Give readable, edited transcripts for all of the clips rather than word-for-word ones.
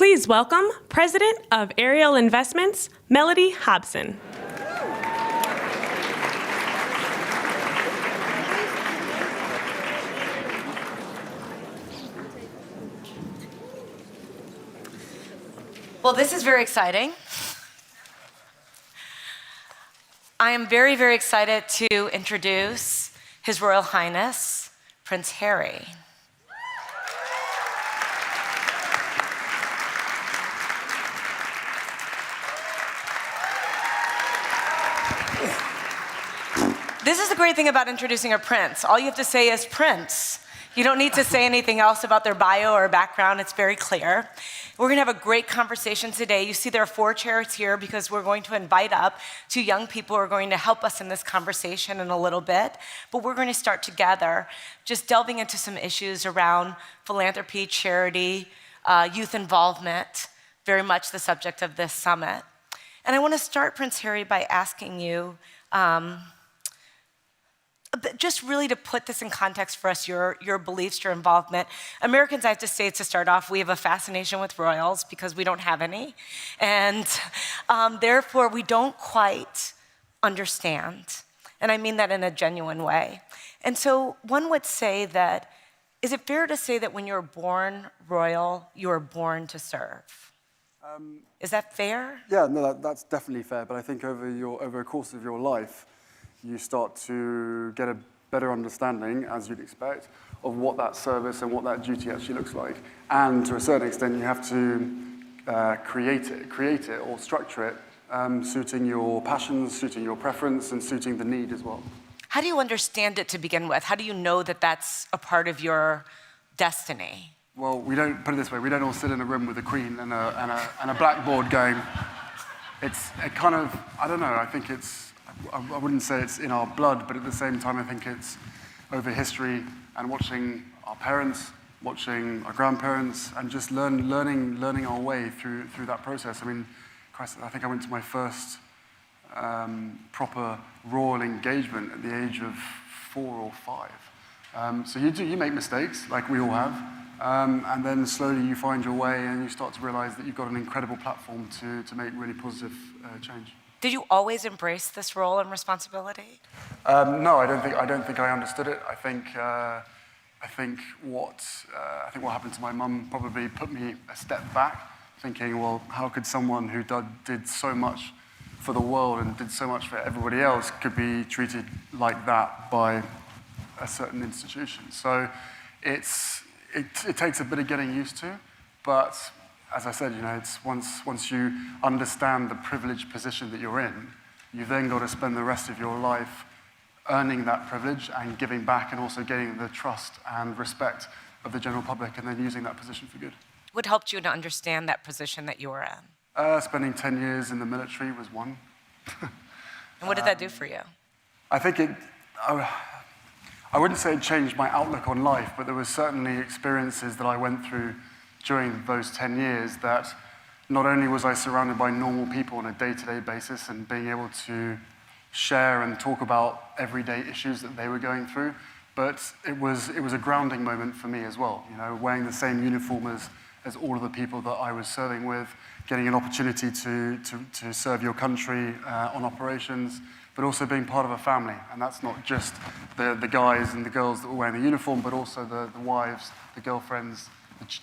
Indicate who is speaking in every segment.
Speaker 1: Please welcome President of Ariel Investments, Mellody Hobson.
Speaker 2: Well, this is very exciting. I am very, very excited to introduce His Royal Highness, Prince Harry. This is the great thing about introducing a prince. All you have to say is Prince. You don't need to say anything else about their bio or background. It's very clear. We're going to have a great conversation today. You see there are 4 chairs here because we're going to invite up 2 young people who are going to help us in this conversation in a little bit. But we're going to start together just delving into some issues around philanthropy, charity, youth involvement, very much the subject of this summit. And I want to start, Prince Harry, by asking you, just really to put this in context for us, your beliefs, your involvement. Americans, I have to say to start off, we have a fascination with royals because we don't have any. And therefore, we don't quite understand. And I mean that in a genuine way. And so one would say that, is it fair to say that when you're born royal, you are born to serve? Is that fair?
Speaker 3: Yeah, no, that's definitely fair. But I think over a course of your life, you start to get a better understanding, as you'd expect, of what that service and what that duty actually looks like. And to a certain extent, you have to create it or structure it, suiting your passions, suiting your preference, and suiting the need as well.
Speaker 2: How do you understand it to begin with? How do you know that that's a part of your destiny?
Speaker 3: Well, we don't, put it this way, we don't all sit in a room with a queen and a blackboard going. It's a kind of, I don't know, I think I wouldn't say it's in our blood, but at the same time, I think it's over history and watching our parents, watching our grandparents, and just learning our way through that process. I mean, Christ, I think I went to my first proper royal engagement at the age of 4 or 5. So you make mistakes, like we all have, and then slowly you find your way, and you start to realize that you've got an incredible platform to make really positive change.
Speaker 2: Did you always embrace this role and responsibility?
Speaker 3: No, I don't think I understood it. I think what happened to my mum probably put me a step back, thinking, well, how could someone who did so much for the world and did so much for everybody else could be treated like that by a certain institution? So it takes a bit of getting used to, but as I said, it's once you understand the privileged position that you're in, you've then got to spend the rest of your life earning that privilege and giving back and also gaining the trust and respect of the general public and then using that position for good.
Speaker 2: What helped you to understand that position that you were in?
Speaker 3: Spending 10 years in the military was one.
Speaker 2: And what did that do for you?
Speaker 3: I think I wouldn't say it changed my outlook on life, but there were certainly experiences that I went through during those 10 years that not only was I surrounded by normal people on a day-to-day basis and being able to share and talk about everyday issues that they were going through, but it was a grounding moment for me as well. Wearing the same uniform as all of the people that I was serving with, getting an opportunity to serve your country on operations, but also being part of a family. And that's not just the guys and the girls that were wearing the uniform, but also the wives, the girlfriends,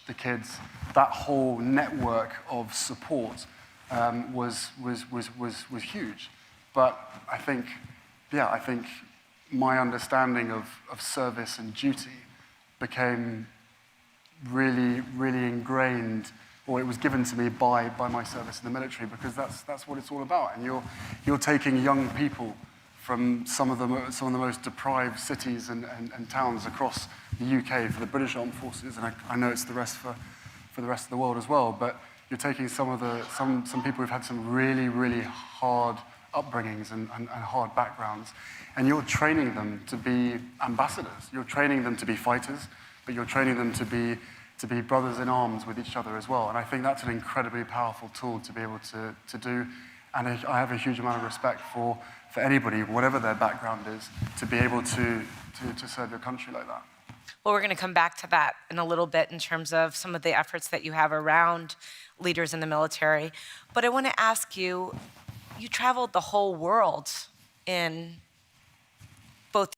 Speaker 3: the kids. That whole network of support was huge. But I think my understanding of service and duty became really, really ingrained, or it was given to me by my service in the military, because that's what it's all about. And you're taking young people from some of the most deprived cities and towns across the UK for the British Armed Forces, and I know it's the rest for the rest of the world as well. But you're taking some people who've had some really, really hard upbringings and hard backgrounds, and you're training them to be ambassadors. You're training them to be fighters, but you're training them to be brothers in arms with each other as well. And I think that's an incredibly powerful tool to be able to do. And I have a huge amount of respect for for anybody, whatever their background is, to be able to serve your country like that.
Speaker 2: Well, we're going to come back to that in a little bit in terms of some of the efforts that you have around leaders in the military. But I want to ask you, you traveled the whole world in both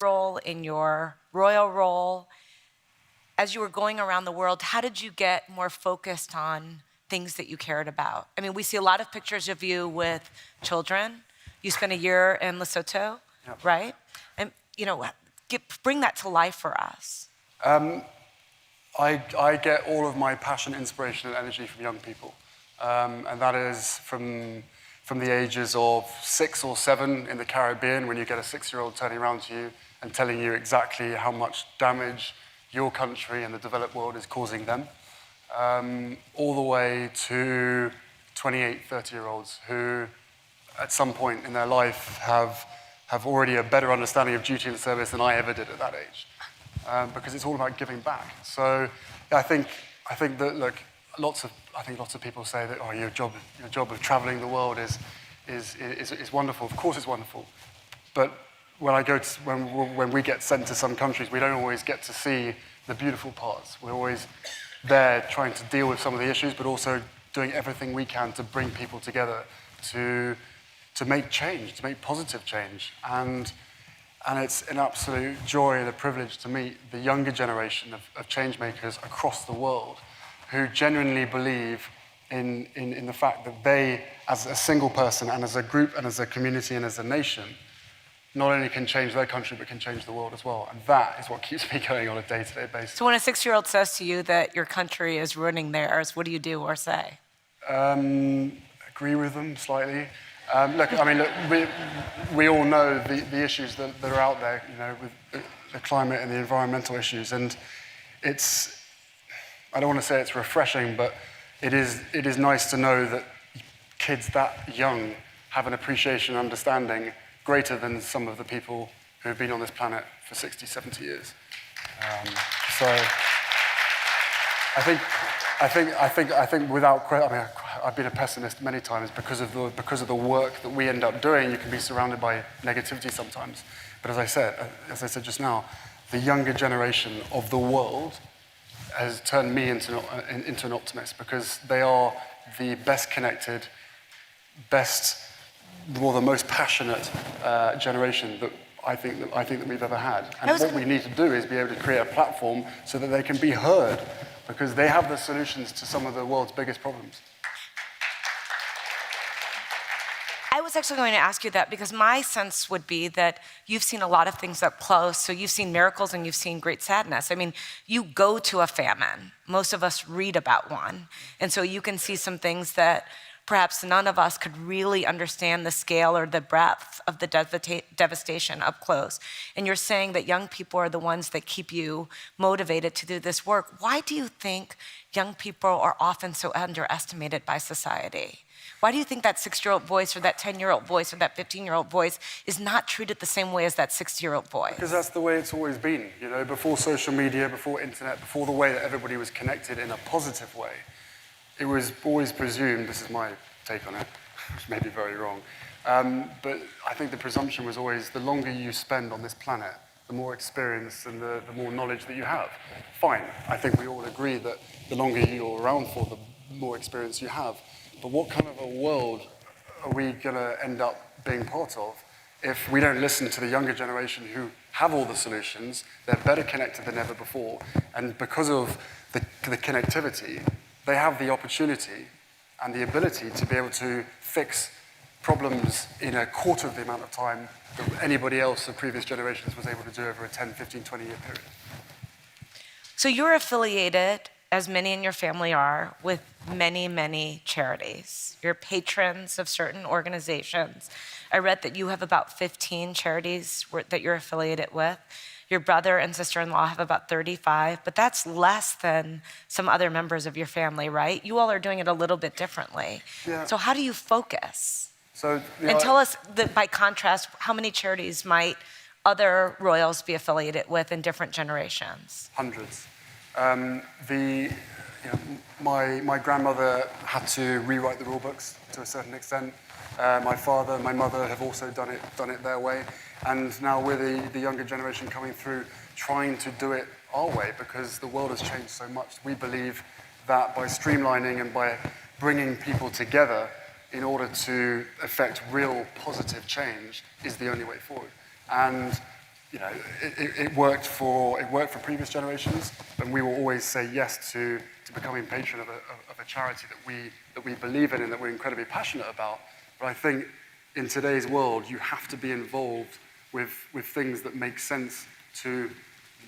Speaker 2: your role, in your royal role. As you were going around the world, how did you get more focused on things that you cared about? I mean, we see a lot of pictures of you with children. You spent a year in Lesotho,
Speaker 3: Yep.
Speaker 2: right? And, you know, bring that to life for us.
Speaker 3: I get all of my passion, inspiration, and energy from young people. And that is from the ages of 6 or 7 in the Caribbean, when you get a 6-year-old turning around to you and telling you exactly how much damage your country and the developed world is causing them, all the way to 28, 30-year-olds who, at some point in their life, have already a better understanding of duty and service than I ever did at that age, because it's all about giving back. So yeah, I think that, look, lots of people say that, oh, your job of traveling the world is wonderful. Of course, it's wonderful, but when we get sent to some countries, we don't always get to see the beautiful parts. We're always there trying to deal with some of the issues, but also doing everything we can to bring people together to make change, to make positive change. And it's an absolute joy and a privilege to meet the younger generation of change makers across the world who genuinely believe in the fact that they, as a single person and as a group and as a community and as a nation, not only can change their country, but can change the world as well. And that is what keeps me going on a day-to-day basis.
Speaker 2: So when a 6-year-old says to you that your country is ruining theirs, what do you do or say?
Speaker 3: Agree with them slightly. Look, we all know the issues that are out there, you know, with the climate and the environmental issues. And I don't want to say it's refreshing, but it is nice to know that kids that young have an appreciation and understanding greater than some of the people who have been on this planet for 60, 70 years. So I think without question, I've been a pessimist many times because of the work that we end up doing. You can be surrounded by negativity sometimes. But as I said just now, the younger generation of the world has turned me into an optimist, because they are the best connected, the most passionate generation that I think that we've ever had. And what we need to do is be able to create a platform so that they can be heard, because they have the solutions to some of the world's biggest problems.
Speaker 2: I was actually going to ask you that, because my sense would be that you've seen a lot of things up close. So you've seen miracles and you've seen great sadness. I mean, you go to a famine. Most of us read about one. And so you can see some things that perhaps none of us could really understand the scale or the breadth of the devastation up close. And you're saying that young people are the ones that keep you motivated to do this work. Why do you think young people are often so underestimated by society? Why do you think that 6-year-old voice or that 10-year-old voice or that 15-year-old voice is not treated the same way as that 60-year-old voice?
Speaker 3: Because that's the way it's always been. You know, before social media, before internet, before the way that everybody was connected in a positive way, it was always presumed, this is my take on it, which may be very wrong, but I think the presumption was always the longer you spend on this planet, the more experience and the more knowledge that you have. Fine, I think we all agree that the longer you're around for, the more experience you have. But what kind of a world are we going to end up being part of if we don't listen to the younger generation who have all the solutions? They're better connected than ever before, and because of the connectivity, they have the opportunity and the ability to be able to fix problems in a quarter of the amount of time that anybody else of previous generations was able to do over a 10, 15, 20-year period.
Speaker 2: So you're affiliated, as many in your family are, with many, many charities. You're patrons of certain organizations. I read that you have about 15 charities that you're affiliated with. Your brother and sister-in-law have about 35, but that's less than some other members of your family, right? You all are doing it a little bit differently.
Speaker 3: Yeah.
Speaker 2: So how do you focus?
Speaker 3: So,
Speaker 2: and tell us, that by contrast, how many charities might other royals be affiliated with in different generations?
Speaker 3: Hundreds. My grandmother had to rewrite the rule books to a certain extent. My father and my mother have also done it their way. And now we're the younger generation coming through, trying to do it our way because the world has changed so much. We believe that by streamlining and by bringing people together in order to effect real positive change is the only way forward. And it worked for previous generations, and we will always say yes to becoming patron of a charity that we believe in and that we're incredibly passionate about. But I think in today's world, you have to be involved with things that make sense to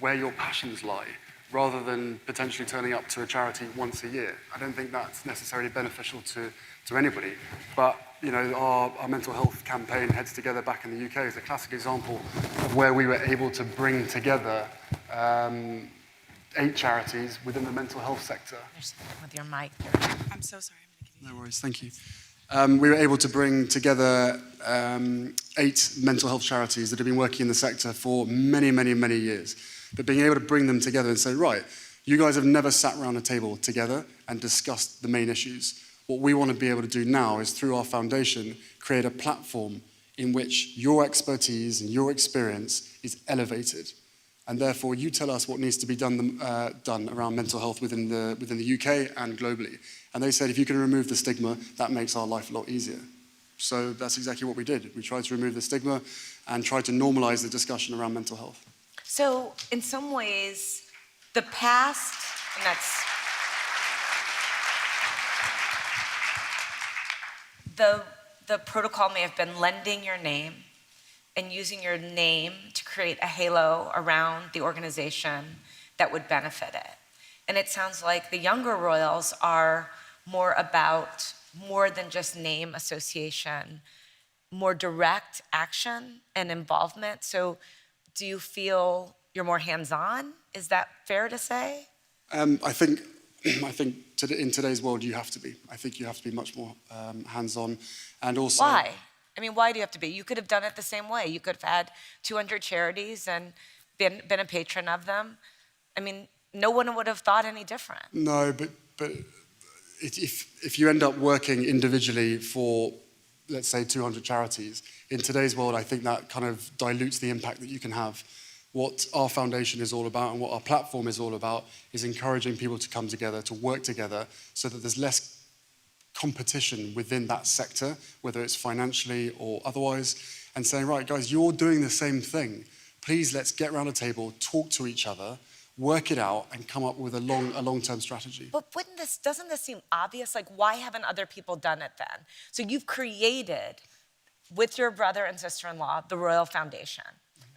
Speaker 3: where your passions lie, rather than potentially turning up to a charity once a year. I don't think that's necessarily beneficial to anybody. But our mental health campaign, Heads Together, back in the UK, is a classic example of where we were able to bring together 8 charities within the mental health sector.
Speaker 2: With your mic.
Speaker 1: I'm so sorry. I'm gonna give you.
Speaker 3: No worries, thank you. We were able to bring together 8 mental health charities that have been working in the sector for many, many, many years. But being able to bring them together and say, right, you guys have never sat around a table together and discussed the main issues. What we want to be able to do now is, through our foundation, create a platform in which your expertise and your experience is elevated. And therefore, you tell us what needs to be done around mental health within the UK and globally. And they said, if you can remove the stigma, that makes our life a lot easier. So that's exactly what we did. We tried to remove the stigma and tried to normalize the discussion around mental health.
Speaker 2: So in some ways, the past, and that's the protocol may have been lending your name and using your name to create a halo around the organization that would benefit it. And it sounds like the younger royals are more about more than just name association, more direct action and involvement. So do you feel you're more hands-on? Is that fair to say?
Speaker 3: I think in today's world, you have to be. I think you have to be much more hands-on. And also...
Speaker 2: Why? I mean, why do you have to be? You could have done it the same way. You could have had 200 charities and been a patron of them. I mean, no one would have thought any different.
Speaker 3: No, but if you end up working individually for, let's say, 200 charities, in today's world, I think that kind of dilutes the impact that you can have. What our foundation is all about and what our platform is all about is encouraging people to come together, to work together, so that there's less competition within that sector, whether it's financially or otherwise, and saying, right, guys, you're doing the same thing. Please, let's get around a table, talk to each other, work it out, and come up with a long-term strategy.
Speaker 2: But doesn't this seem obvious? Like, why haven't other people done it then? So you've created, with your brother and sister-in-law, the Royal Foundation.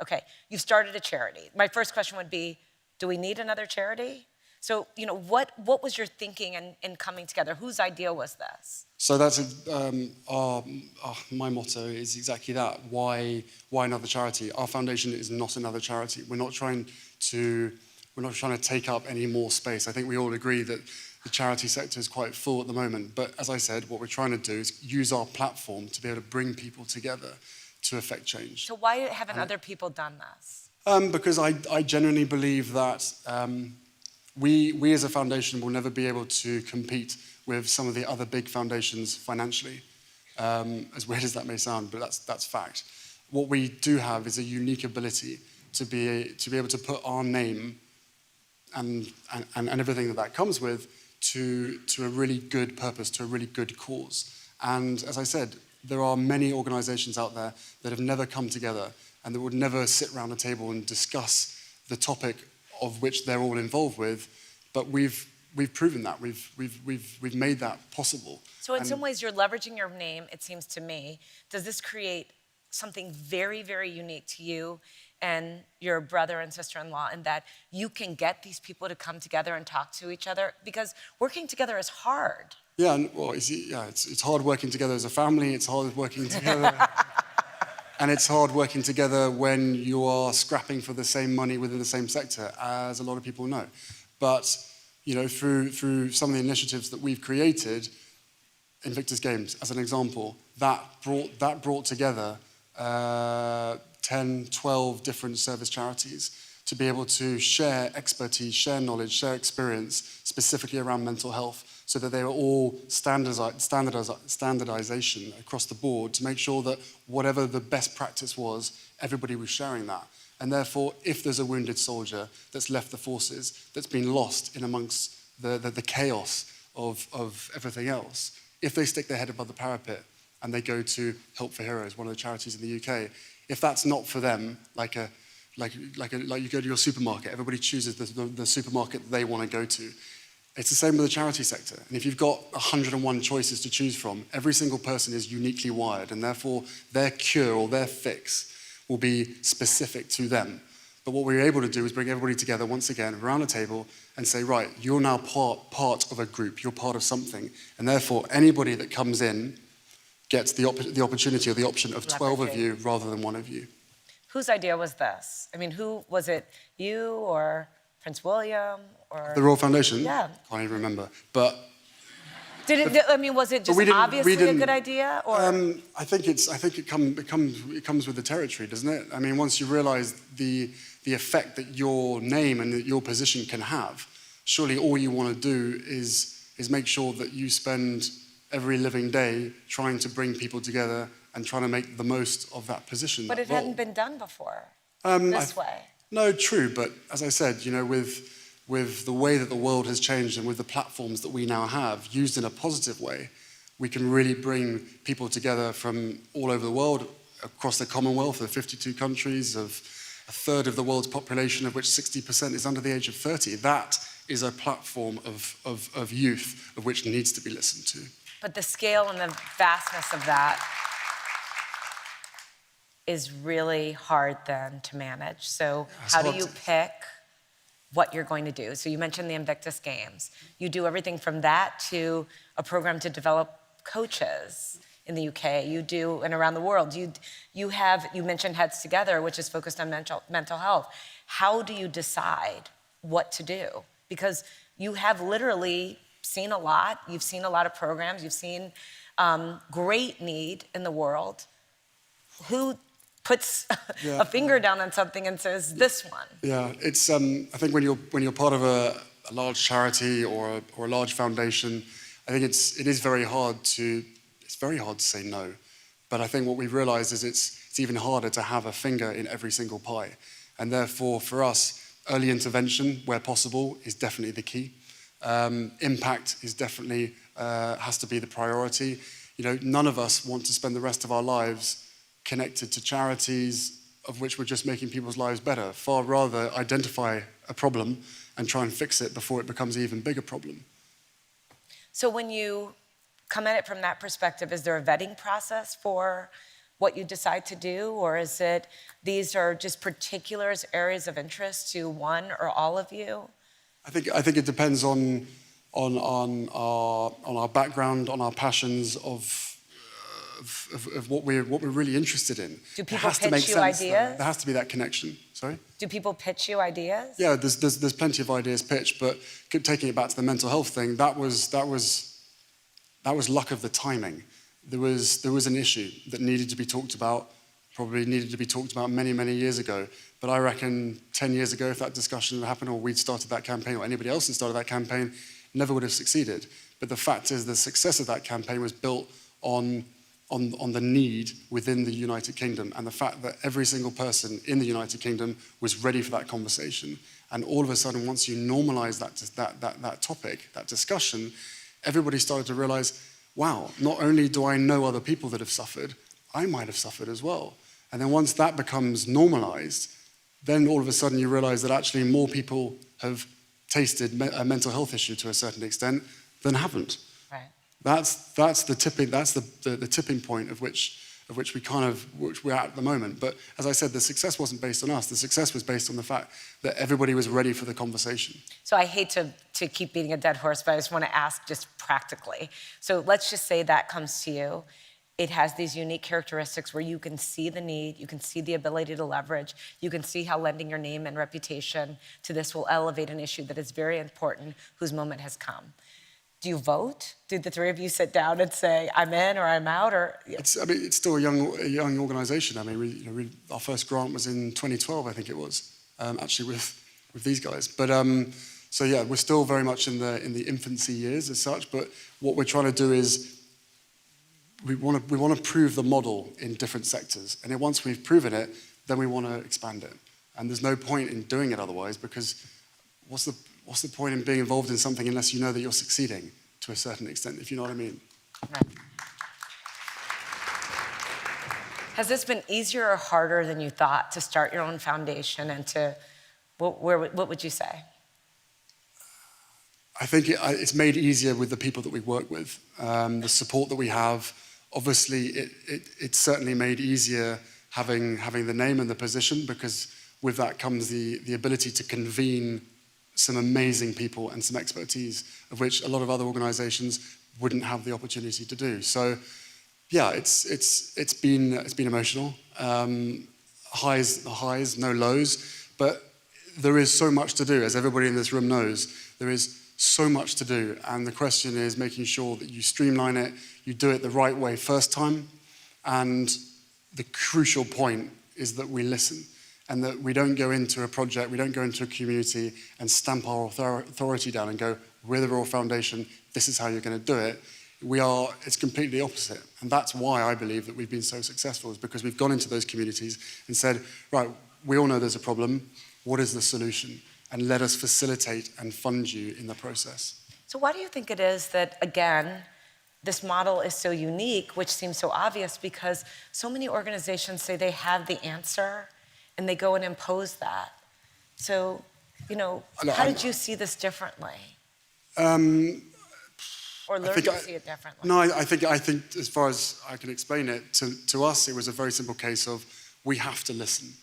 Speaker 2: Okay, you've started a charity. My first question would be, do we need another charity? So, what was your thinking in coming together? Whose idea was this?
Speaker 3: So that's my motto is exactly that. Why another charity? Our foundation is not another charity. We're not trying to take up any more space. I think we all agree that the charity sector is quite full at the moment. But as I said, what we're trying to do is use our platform to be able to bring people together to affect change.
Speaker 2: So why haven't other people done this?
Speaker 3: Because I genuinely believe that we as a foundation will never be able to compete with some of the other big foundations financially, as weird as that may sound, but that's fact. What we do have is a unique ability to be able to put our name and everything that comes with to a really good purpose, to a really good cause. And as I said, there are many organizations out there that have never come together and that would never sit around a table and discuss the topic of which they're all involved with, but we've proven that. We've made that possible.
Speaker 2: So in some ways, you're leveraging your name, it seems to me. Does this create something very, very unique to you and your brother and sister-in-law, in that you can get these people to come together and talk to each other? Because working together is hard.
Speaker 3: Yeah, well, it's hard working together as a family. It's hard working together. And it's hard working together when you are scrapping for the same money within the same sector, as a lot of people know. But through some of the initiatives that we've created, Invictus Games, as an example, that brought together 10, 12 different service charities to be able to share expertise, share knowledge, share experience, specifically around mental health, so that they were all standardization across the board to make sure that whatever the best practice was, everybody was sharing that. And therefore, if there's a wounded soldier that's left the forces, that's been lost in amongst the chaos of everything else, if they stick their head above the parapet and they go to Help for Heroes, one of the charities in the UK, if that's not for them, like you go to your supermarket, everybody chooses the supermarket that they want to go to. It's the same with the charity sector. And if you've got 101 choices to choose from, every single person is uniquely wired, and therefore their cure or their fix will be specific to them. But what we're able to do is bring everybody together once again around a table and say, right, you're now part of a group, you're part of something, and therefore anybody that comes in gets the opportunity or the option of 12 of you rather than one of you.
Speaker 2: Whose idea was this? I mean, who was it? You or Prince William or
Speaker 3: The Royal Foundation?
Speaker 2: Yeah.
Speaker 3: Can't even remember. But
Speaker 2: was it just obviously a good idea, or?
Speaker 3: I think it comes with the territory, doesn't it? I mean, once you realise the effect that your name and that your position can have, surely all you want to do is make sure that you spend every living day trying to bring people together and trying to make the most of that position.
Speaker 2: But it hadn't been done before this way.
Speaker 3: No, true. But as I said, with the way that the world has changed and with the platforms that we now have, used in a positive way, we can really bring people together from all over the world, across the Commonwealth of 52 countries, of a third of the world's population, of which 60% is under the age of 30. That is a platform of youth of which needs to be listened to.
Speaker 2: But the scale and the vastness of that is really hard then to manage. So how do you pick what you're going to do? So you mentioned the Invictus Games. You do everything from that to a program to develop coaches in the UK. You do, and around the world. You mentioned Heads Together, which is focused on mental health. How do you decide what to do? Because you have literally seen a lot. You've seen a lot of programs. You've seen great need in the world. Who puts a finger down on something and says, this one? Yeah,
Speaker 3: it's. I think when you're part of a large charity or a large foundation, I think it is very hard to say no. But I think what we've realised is it's even harder to have a finger in every single pie, and therefore for us, early intervention where possible is definitely the key. Impact is definitely has to be the priority. None of us want to spend the rest of our lives connected to charities of which we're just making people's lives better. Far rather identify a problem and try and fix it before it becomes an even bigger problem.
Speaker 2: So when you come at it from that perspective, is there a vetting process for what you decide to do, or is it these are just particular areas of interest to one or all of you?
Speaker 3: I think it depends on our background, on our passions of what we're really interested in.
Speaker 2: Do people pitch you ideas?
Speaker 3: There has to be that connection. Sorry?
Speaker 2: Do people pitch you ideas?
Speaker 3: Yeah, there's plenty of ideas pitched, but taking it back to the mental health thing, that was luck of the timing. There was an issue that needed to be talked about, probably needed to be talked about many, many years ago. But I reckon 10 years ago, if that discussion had happened, or we'd started that campaign, or anybody else had started that campaign, never would have succeeded. But the fact is, the success of that campaign was built on the need within the United Kingdom, and the fact that every single person in the United Kingdom was ready for that conversation. And all of a sudden, once you normalize that topic, that discussion, everybody started to realize, wow, not only do I know other people that have suffered, I might have suffered as well. And then once that becomes normalized, then all of a sudden you realize that actually more people have tasted a mental health issue to a certain extent than haven't.
Speaker 2: Right.
Speaker 3: That's the tipping point of which we're at the moment. But as I said, the success wasn't based on us. The success was based on the fact that everybody was ready for the conversation.
Speaker 2: So I hate to keep beating a dead horse, but I just want to ask just practically. So let's just say that comes to you. It has these unique characteristics where you can see the need, you can see the ability to leverage, you can see how lending your name and reputation to this will elevate an issue that is very important, whose moment has come. Do you vote? Do the three of you sit down and say, I'm in or I'm out? Or
Speaker 3: it's still a young organization. I mean, our first grant was in 2012, I think it was, actually with these guys. But so yeah, we're still very much in the infancy years as such. But what we're trying to do is we want to prove the model in different sectors, and then once we've proven it, then we want to expand it. And there's no point in doing it otherwise, because what's the point in being involved in something unless you know that you're succeeding to a certain extent, if you know what I mean?
Speaker 2: Right. Has this been easier or harder than you thought to start your own foundation and to, what would you say?
Speaker 3: I think it's made easier with the people that we work with, the support that we have. Obviously, it's certainly made easier having the name and the position, because with that comes the ability to convene some amazing people and some expertise, of which a lot of other organizations wouldn't have the opportunity to do. So, yeah, it's been emotional. Highs, no lows, but there is so much to do, as everybody in this room knows. There is so much to do, and the question is making sure that you streamline it, you do it the right way first time, and the crucial point is that we listen, and that we don't go into a project, we don't go into a community and stamp our authority down and go, we're the Royal Foundation, this is how you're going to do it. It's completely opposite, and that's why I believe that we've been so successful, is because we've gone into those communities and said, right, we all know there's a problem, what is the solution? And let us facilitate and fund you in the process.
Speaker 2: So why do you think it is that, again, this model is so unique, which seems so obvious, because so many organizations say they have the answer and they go and impose that. So, how did you see this differently? Or learn to see it differently?
Speaker 3: No, I think as far as I can explain it, to us, it was a very simple case of we have to listen.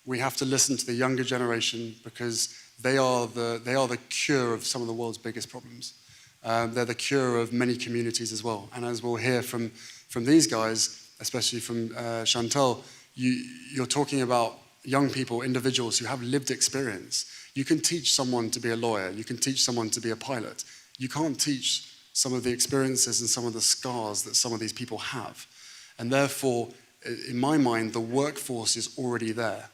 Speaker 3: We have to listen to the younger generation, because they are the cure of some of the world's biggest problems. They're the cure of many communities as well. And as we'll hear from these guys, especially from Chantelle, you're talking about young people, individuals who have lived experience. You can teach someone to be a lawyer. You can teach someone to be a pilot. You can't teach some of the experiences and some of the scars that some of these people have. And therefore, in my mind, the workforce is already there.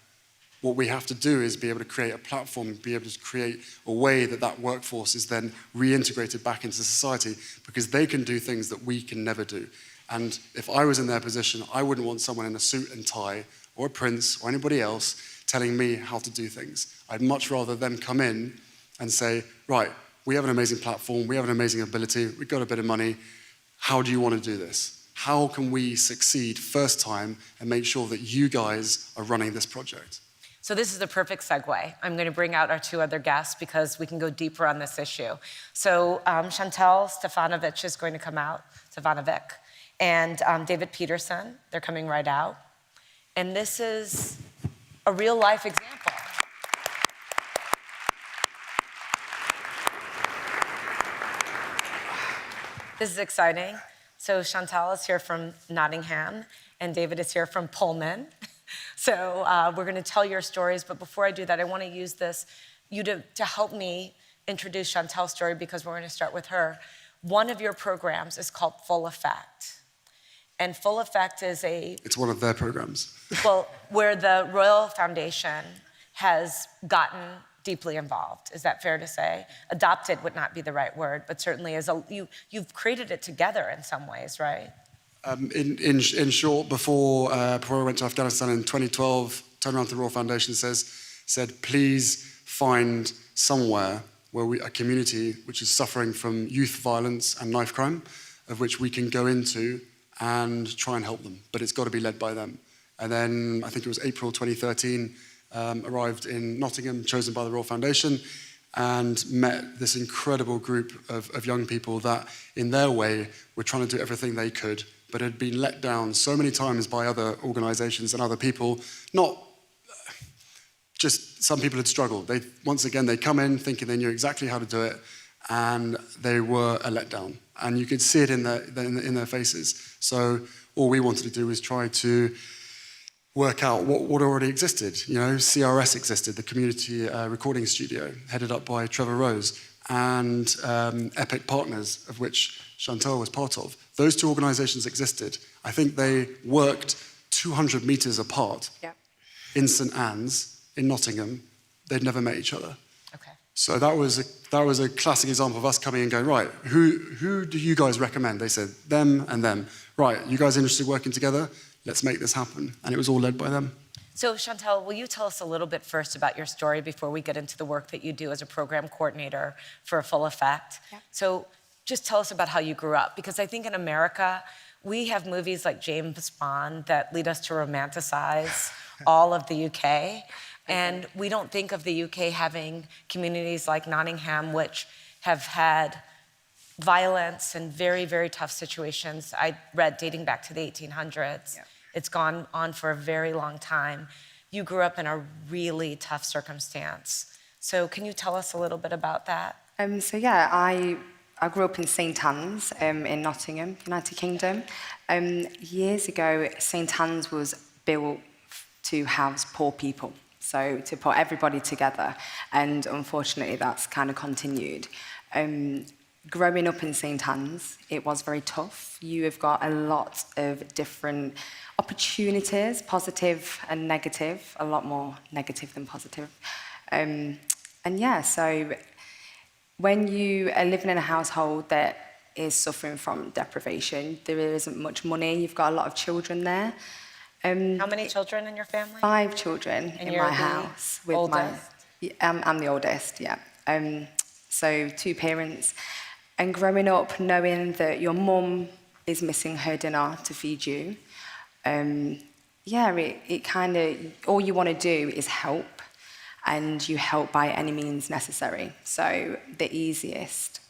Speaker 3: What we have to do is be able to create a platform, be able to create a way that workforce is then reintegrated back into society, because they can do things that we can never do. And if I was in their position, I wouldn't want someone in a suit and tie, or a prince, or anybody else, telling me how to do things. I'd much rather them come in and say, right, we have an amazing platform, we have an amazing ability, we've got a bit of money, how do you want to do this? How can we succeed first time and make sure that you guys are running this project?
Speaker 2: So this is the perfect segue. I'm going to bring out our two other guests because we can go deeper on this issue. So Chantelle Stefanovic is going to come out, Stefanovic, and David Peterson, they're coming right out. And this is a real life example. This is exciting. So Chantelle is here from Nottingham, and David is here from Pullman. So we're going to tell your stories, but before I do that, I want to use you to help me introduce Chantelle's story, because we're going to start with her. One of your programs is called Full Effect. And Full Effect is It's
Speaker 3: one of their programs.
Speaker 2: Well, where the Royal Foundation has gotten deeply involved. Is that fair to say? Adopted would not be the right word, but certainly you've created it together in some ways, right?
Speaker 3: In short, before I went to Afghanistan in 2012, turned around to the Royal Foundation, said, please find somewhere where a community which is suffering from youth violence and knife crime, of which we can go into and try and help them, but it's got to be led by them. And then I think it was April 2013, arrived in Nottingham, chosen by the Royal Foundation, and met this incredible group of young people that, in their way, were trying to do everything they could, but had been let down so many times by other organizations and other people. Not just some people had struggled. Once again, they come in thinking they knew exactly how to do it, and they were a letdown. And you could see it in their faces. So all we wanted to do was try to work out what already existed. CRS existed, the community recording studio, headed up by Trevor Rose, and Epic Partners, of which Chantelle was part of. Those two organizations existed. I think they worked 200 meters apart.
Speaker 2: Yep.
Speaker 3: In St. Anne's, in Nottingham. They'd never met each other.
Speaker 2: Okay.
Speaker 3: So that was a classic example of us coming and going, right, who do you guys recommend? They said, them and them. Right, you guys interested in working together? Let's make this happen. And it was all led by them.
Speaker 2: So Chantelle, will you tell us a little bit first about your story before we get into the work that you do as a program coordinator for A Full Effect?
Speaker 4: Yeah.
Speaker 2: So just tell us about how you grew up, because I think in America, we have movies like James Bond that lead us to romanticize all of the UK. And we don't think of the UK having communities like Nottingham, which have had violence and very, very tough situations. I read dating back to the 1800s.
Speaker 4: Yeah.
Speaker 2: It's gone on for a very long time. You grew up in a really tough circumstance. So can you tell us a little bit about that?
Speaker 4: I grew up in St Anne's in Nottingham, United Kingdom. Years ago, St Anne's was built to house poor people, so to put everybody together, and unfortunately that's kind of continued. Growing up in St Anne's, it was very tough. You have got a lot of different opportunities, positive and negative, a lot more negative than positive. So when you are living in a household that is suffering from deprivation, there isn't much money, you've got a lot of children there.
Speaker 2: How many children in your family?
Speaker 4: 5 children
Speaker 2: And
Speaker 4: in
Speaker 2: you're
Speaker 4: my
Speaker 2: the
Speaker 4: house.
Speaker 2: oldest?
Speaker 4: I'm the oldest, yeah. So 2 parents. And growing up knowing that your mum is missing her dinner to feed you, it kind of, all you want to do is help, and you help by any means necessary. So the easiest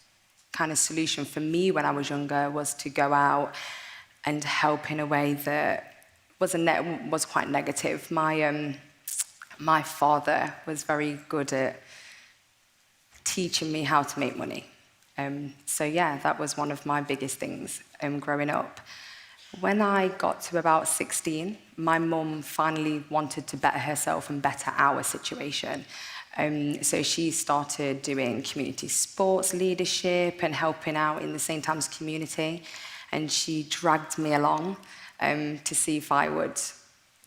Speaker 4: kind of solution for me when I was younger was to go out and help in a way that was quite negative. My father was very good at teaching me how to make money. That was one of my biggest things growing up. When I got to about 16, my mum finally wanted to better herself and better our situation. So she started doing community sports leadership and helping out in the St. Anne's community. And she dragged me along to see if I would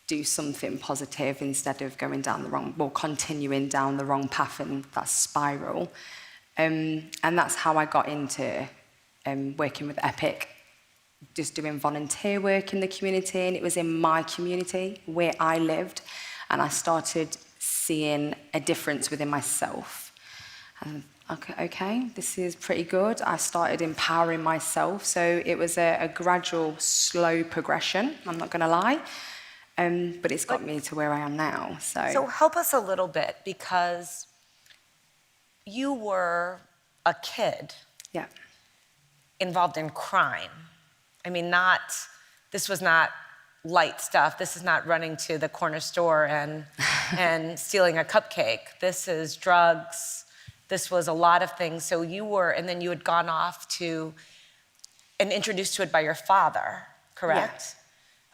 Speaker 4: do something positive instead of going down continuing down the wrong path and that spiral. And that's how I got into working with EPIC, just doing volunteer work in the community. And it was in my community where I lived. And I started seeing a difference within myself. And okay, this is pretty good. I started empowering myself. So it was a gradual, slow progression, I'm not going to lie. But it's got me to where I am now.
Speaker 2: So help us a little bit, because you were a kid involved in crime. I mean, this was not light stuff. This is not running to the corner store and stealing a cupcake. This is drugs. This was a lot of things. So and then you had gone off to, and introduced to it by your father, correct?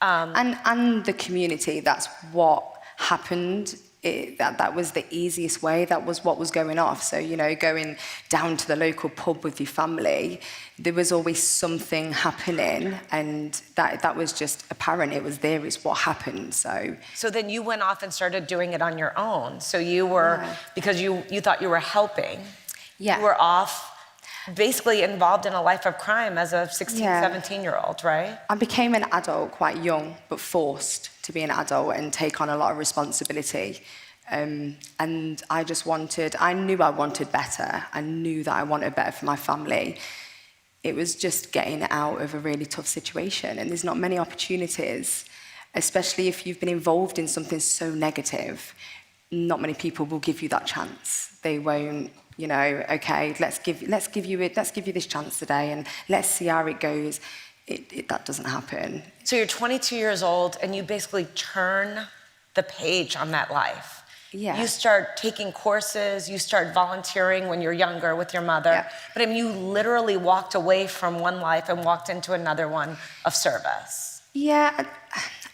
Speaker 4: Yeah. And the community, that's what happened. That was the easiest way. That was what was going off. So, going down to the local pub with your family, there was always something happening, and that was just apparent. It was there. It's what happened. So
Speaker 2: then you went off and started doing it on your own. So you were, because you thought you were helping.
Speaker 4: Yeah.
Speaker 2: You were off, basically involved in a life of crime as a 16, 17-year-old, right?
Speaker 4: I became an adult quite young, but forced to be an adult and take on a lot of responsibility. And I knew I wanted better. I knew that I wanted better for my family. It was just getting out of a really tough situation. And there's not many opportunities, especially if you've been involved in something so negative. Not many people will give you that chance. They won't, okay, let's give you this chance today, and let's see how it goes. That doesn't happen.
Speaker 2: So you're 22 years old, and you basically turn the page on that life.
Speaker 4: Yeah.
Speaker 2: You start taking courses, you start volunteering when you're younger with your mother.
Speaker 4: Yeah.
Speaker 2: But I mean, you literally walked away from one life and walked into another one of service.
Speaker 4: Yeah,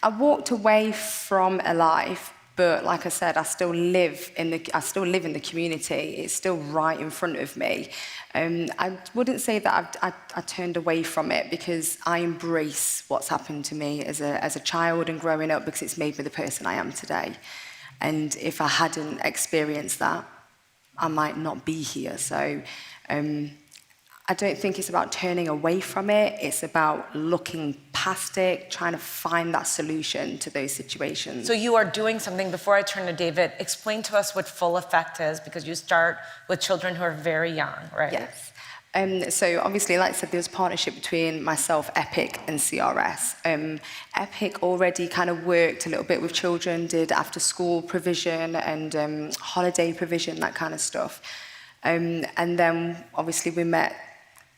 Speaker 4: I walked away from a life, but like I said, I still live in the community. It's still right in front of me. I wouldn't say that I turned away from it, because I embrace what's happened to me as a child and growing up, because it's made me the person I am today. And if I hadn't experienced that, I might not be here. So I don't think it's about turning away from it. It's about looking past it, trying to find that solution to those situations.
Speaker 2: So you are doing something. Before I turn to David, explain to us what full effect is, because you start with children who are very young, right?
Speaker 4: Yes. So obviously, like I said, there was a partnership between myself, Epic, and CRS. Epic already kind of worked a little bit with children, did after-school provision and holiday provision, that kind of stuff. And then obviously we met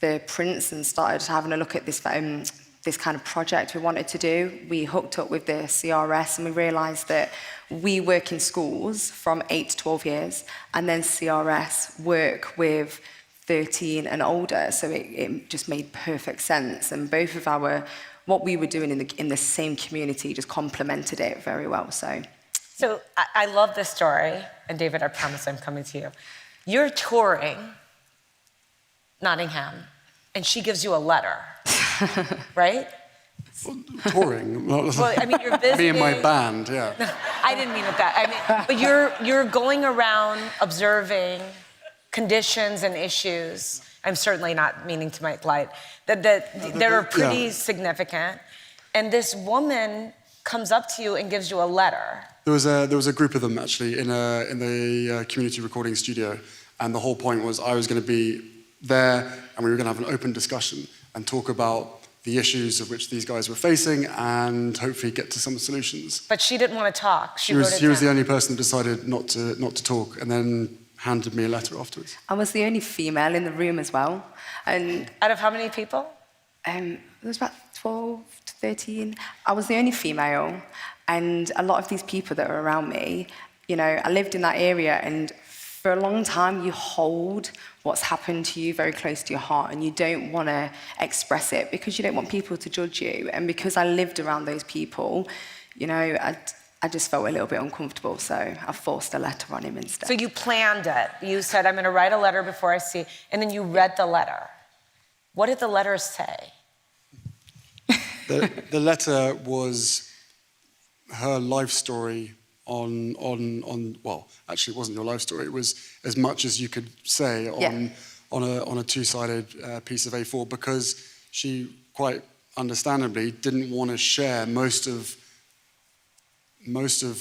Speaker 4: the Prince and started having a look at this this kind of project we wanted to do. We hooked up with the CRS and we realised that we work in schools from 8 to 12 years, and then CRS work with 13 and older, so it just made perfect sense. And both of what we were doing in the same community just complemented it very well. So
Speaker 2: I love this story, and David, I promise I'm coming to you. You're touring Nottingham, and she gives you a letter, right?
Speaker 3: Touring.
Speaker 2: Well, I mean, you're visiting.
Speaker 3: Me and my band, yeah.
Speaker 2: I didn't mean it that. I mean, but you're going around observing conditions and issues. I'm certainly not meaning to make light that are pretty significant. And this woman comes up to you and gives you a letter.
Speaker 3: There was a group of them actually in the community recording studio, and the whole point was I was going to be there, and we were going to have an open discussion and talk about the issues of which these guys were facing, and hopefully get to some solutions.
Speaker 2: But she didn't want to talk.
Speaker 3: She was the only person that decided not to talk, and then handed me a letter afterwards.
Speaker 4: I was the only female in the room as well. And
Speaker 2: out of how many people?
Speaker 4: There was about 12 to 13. I was the only female, and a lot of these people that were around me, you know, I lived in that area, and for a long time you hold what's happened to you very close to your heart, and you don't want to express it because you don't want people to judge you. And because I lived around those people, you know, I just felt a little bit uncomfortable, so I forced a letter on him instead.
Speaker 2: So you planned it. You said, I'm going to write a letter before I see, and then you read the letter. What did the letter say?
Speaker 3: The letter was her life story on well, actually it wasn't your life story. It was as much as you could say on a two-sided piece of A4, because she quite understandably didn't want to share most of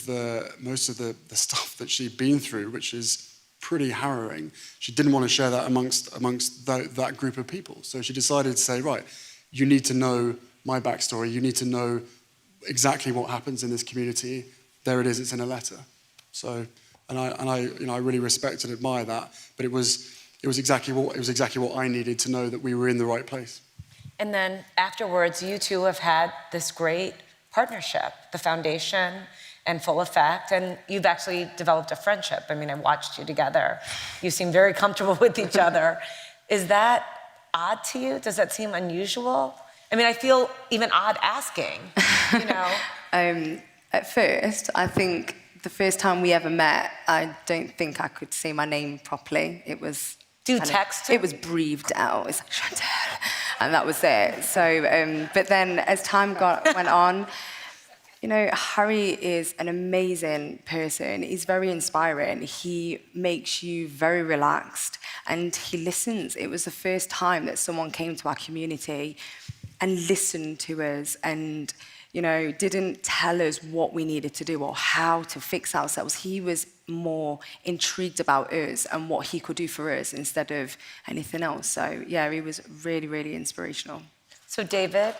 Speaker 3: the stuff that she'd been through, which is pretty harrowing. She didn't want to share that amongst that group of people. So she decided to say, right, you need to know my backstory. You need to know exactly what happens in this community. There it is. It's in a letter. So, and I really respect and admire that. But it was exactly what I needed to know, that we were in the right place.
Speaker 2: And then afterwards, you two have had this great partnership, the foundation and Full Effect, and you've actually developed a friendship. I mean, I watched you together. You seem very comfortable with each other. Is that odd to you? Does that seem unusual? I mean, I feel even odd asking, you know?
Speaker 4: At first, I think the first time we ever met, I don't think I could say my name properly. It was...
Speaker 2: Do you text him?
Speaker 4: It was breathed out. It's like, Chantelle. And that was it. So, but then as time went on, you know, Harry is an amazing person. He's very inspiring. He makes you very relaxed, and he listens. It was the first time that someone came to our community and listened to us and, you know, didn't tell us what we needed to do or how to fix ourselves. He was more intrigued about us and what he could do for us instead of anything else. So, yeah, he was really, really inspirational.
Speaker 2: So, David,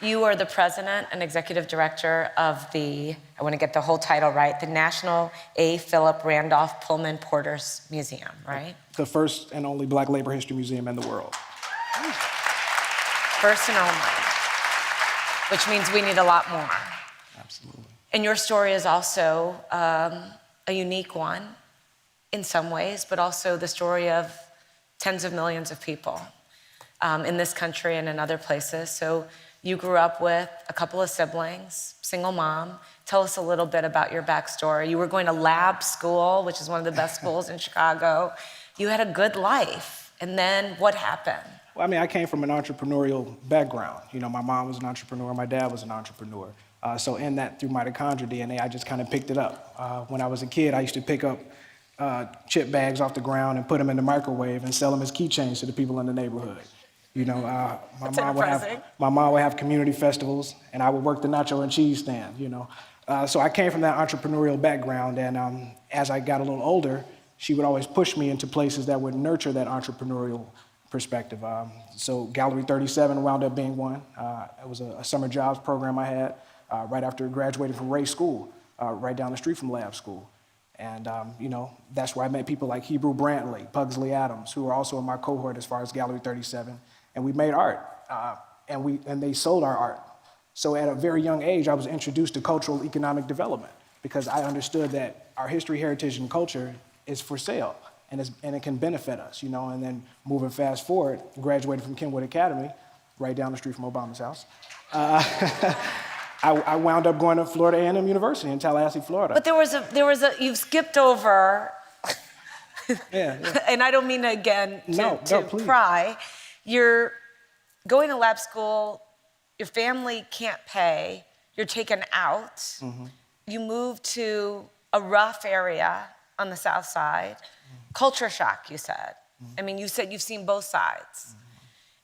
Speaker 2: you are the president and executive director of the, I want to get the whole title right, the National A. Philip Randolph Pullman Porter's Museum, right?
Speaker 5: The first and only Black labor history museum in the world.
Speaker 2: First and only, which means we need a lot more.
Speaker 5: Absolutely.
Speaker 2: And your story is also a unique one in some ways, but also the story of tens of millions of people in this country and in other places. So you grew up with a couple of siblings, single mom. Tell us a little bit about your backstory. You were going to lab school, which is one of the best schools in Chicago. You had a good life. And then what happened?
Speaker 5: Well, I mean, I came from an entrepreneurial background. You know, my mom was an entrepreneur, my dad was an entrepreneur. So in that, through mitochondrial DNA, I just kind of picked it up. When I was a kid, I used to pick up chip bags off the ground and put them in the microwave and sell them as keychains to the people in the neighborhood. You know, my mom would have community festivals, and I would work the nacho and cheese stand, you know. So I came from that entrepreneurial background, and as I got a little older, she would always push me into places that would nurture that entrepreneurial perspective. So Gallery 37 wound up being one. It was a summer jobs program I had right after graduating from Ray School, right down the street from Lab School. And you know, that's where I met people like Hebrew Brantley, Pugsley Adams, who were also in my cohort as far as Gallery 37. And we made art, and they sold our art. So at a very young age, I was introduced to cultural economic development because I understood that our history, heritage, and culture is for sale, and it can benefit us, you know. And then moving fast forward, graduated from Kenwood Academy, right down the street from Obama's house. I wound up going to Florida A&M University in Tallahassee, Florida.
Speaker 2: But there was a you've skipped over,
Speaker 5: Yeah.
Speaker 2: and I don't mean to, again, to
Speaker 5: please.
Speaker 2: pry. You're going to lab school, your family can't pay, you're taken out, you move to a rough area on the South Side. Culture shock, you said. I mean, you said you've seen both sides.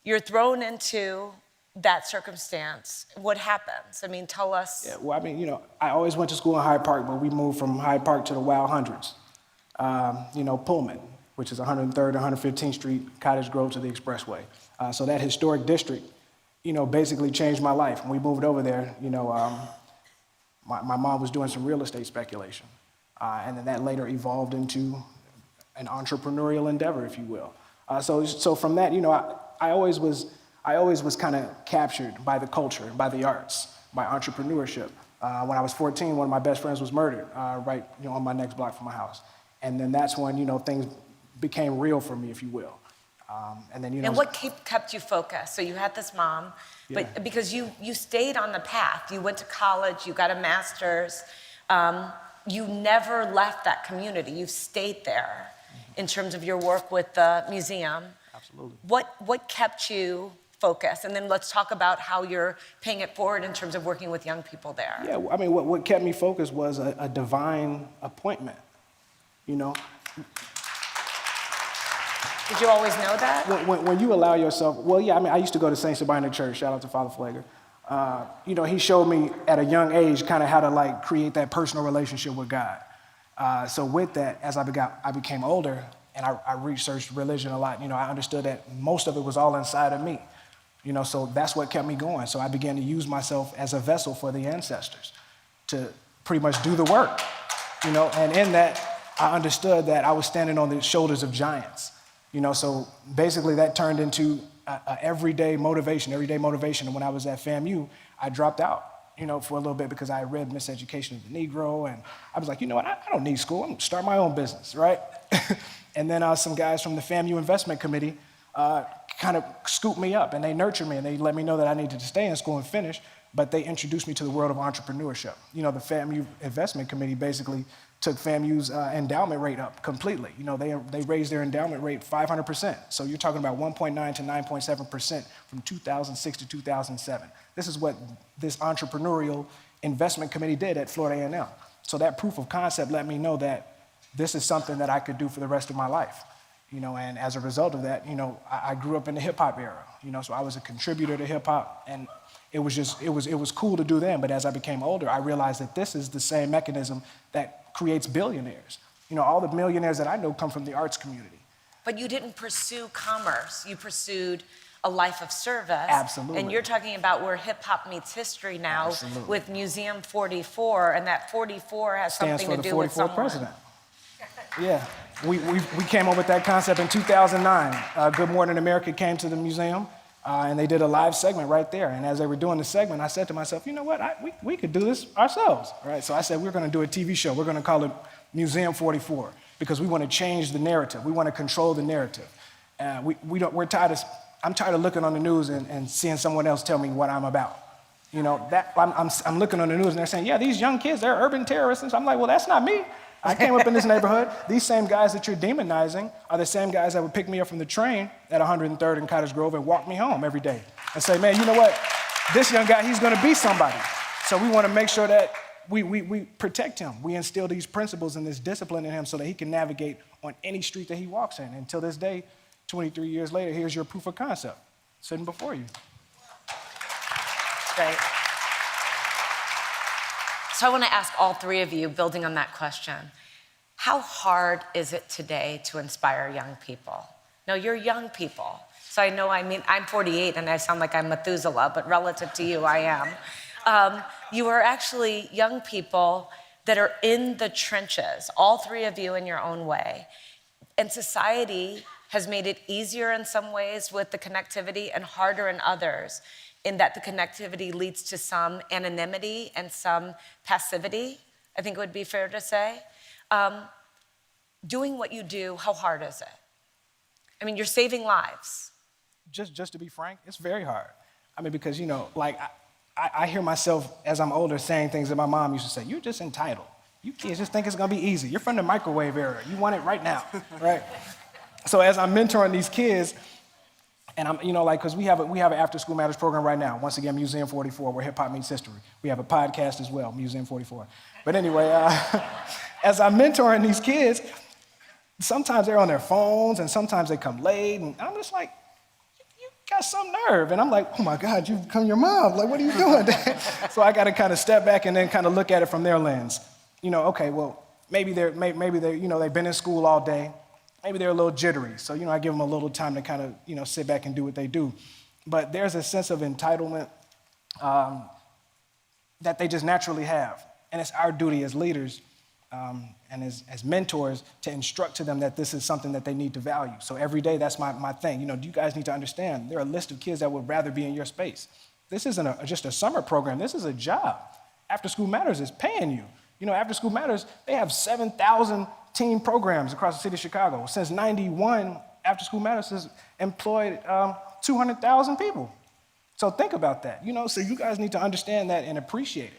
Speaker 2: You're thrown into that circumstance. What happens? I mean, tell us.
Speaker 5: Yeah, well, I mean, you know, I always went to school in Hyde Park, but we moved from Hyde Park to the Wild Hundreds. You know, Pullman, which is 103rd, 115th Street, Cottage Grove to the Expressway. So that historic district, you know, basically changed my life. When we moved over there, you know, my mom was doing some real estate speculation. And then that later evolved into an entrepreneurial endeavor, if you will. So from that, you know, I always was kind of captured by the culture, by the arts, by entrepreneurship. When I was 14, one of my best friends was murdered right, you know, on my next block from my house. And then that's when, you know, things became real for me, if you will. And then, you know.
Speaker 2: And what kept you focused? So you had this mom, but
Speaker 5: Yeah.
Speaker 2: because you stayed on the path, you went to college, you got a master's, you never left that community. You stayed there in terms of your work with the museum.
Speaker 5: Absolutely.
Speaker 2: What kept you focused? And then let's talk about how you're paying it forward in terms of working with young people there.
Speaker 5: Yeah, I mean, what kept me focused was a divine appointment, you know.
Speaker 2: Did you always know that?
Speaker 5: When you allow yourself, well, yeah, I mean, I used to go to St. Sabina Church, shout out to Father Flager. You know, he showed me at a young age kind of how to like create that personal relationship with God. So with that, as I became older and I researched religion a lot, you know, I understood that most of it was all inside of me. You know, so that's what kept me going. So I began to use myself as a vessel for the ancestors to pretty much do the work, you know, and in that, I understood that I was standing on the shoulders of giants, you know, so basically that turned into a everyday motivation. And when I was at FAMU, I dropped out, you know, for a little bit because I read Miseducation of the Negro, and I was like, you know what, I don't need school, I'm gonna start my own business, right? And then some guys from the FAMU Investment Committee kind of scooped me up, and they nurtured me, and they let me know that I needed to stay in school and finish, but they introduced me to the world of entrepreneurship. You know, the FAMU Investment Committee basically took FAMU's endowment rate up completely. You know, they raised their endowment rate 500%. So you're talking about 1.9 to 9.7% from 2006 to 2007. This is what this entrepreneurial investment committee did at Florida A&M. So that proof of concept let me know that this is something that I could do for the rest of my life. You know, and as a result of that, you know, I grew up in the hip hop era. You know, so I was a contributor to hip hop, and it was cool to do then. But as I became older, I realized that this is the same mechanism that creates billionaires. You know, all the millionaires that I know come from the arts community.
Speaker 2: But you didn't pursue commerce. You pursued a life of service.
Speaker 5: Absolutely.
Speaker 2: And you're talking about where hip hop meets history now.
Speaker 5: Absolutely.
Speaker 2: With Museum 44, and that 44 has
Speaker 5: Stands
Speaker 2: something
Speaker 5: for
Speaker 2: to
Speaker 5: the
Speaker 2: do with
Speaker 5: 44th
Speaker 2: someone.
Speaker 5: president. Yeah, we came up with that concept in 2009. Good Morning America came to the museum, and they did a live segment right there. And as they were doing the segment, I said to myself, you know what, we could do this ourselves, right? So I said, we're gonna do a TV show. We're gonna call it Museum 44, because we wanna change the narrative. We wanna control the narrative. I'm tired of looking on the news and seeing someone else tell me what I'm about. You know, I'm looking on the news and they're saying, yeah, these young kids, they're urban terrorists. And so I'm like, well, that's not me. I came up in this neighborhood. These same guys that you're demonizing are the same guys that would pick me up from the train at 103rd and Cottage Grove and walk me home every day and say, man, you know what? This young guy, he's gonna be somebody. So we want to make sure that we protect him. We instill these principles and this discipline in him so that he can navigate on any street that he walks in. Until this day, 23 years later, here's your proof of concept sitting before you.
Speaker 2: Great. So I want to ask all three of you, building on that question, how hard is it today to inspire young people? Now, you're young people, so I'm 48 and I sound like I'm Methuselah, but relative to you, I am. You are actually young people that are in the trenches, all three of you in your own way. And society has made it easier in some ways with the connectivity and harder in others, in that the connectivity leads to some anonymity and some passivity, I think it would be fair to say. Doing what you do, how hard is it? I mean, you're saving lives.
Speaker 5: Just to be frank, it's very hard. I mean, because, I hear myself as I'm older saying things that my mom used to say. You're just entitled. You kids just think it's gonna be easy. You're from the microwave era. You want it right now, right? So as I'm mentoring these kids, and I'm, because we have an After School Matters program right now. Once again, Museum 44, where hip hop meets history. We have a podcast as well, Museum 44. But anyway, as I'm mentoring these kids, sometimes they're on their phones and sometimes they come late, and I'm just like, you got some nerve. And I'm like, oh my God, you've become your mom. Like, what are you doing? So I got to kind of step back and then kind of look at it from their lens. Okay, well, maybe they're, they've been in school all day. Maybe they're a little jittery. So, I give them a little time to kind of, sit back and do what they do. But there's a sense of entitlement that they just naturally have. And it's our duty as leaders and as mentors to instruct to them that this is something that they need to value. So every day, that's my thing. You guys need to understand, there are a list of kids that would rather be in your space. This isn't just a summer program. This is a job. After School Matters is paying you. After School Matters, they have 7,000 teen programs across the city of Chicago. Since '91, After School Matters has employed 200,000 people. So think about that. So you guys need to understand that and appreciate it.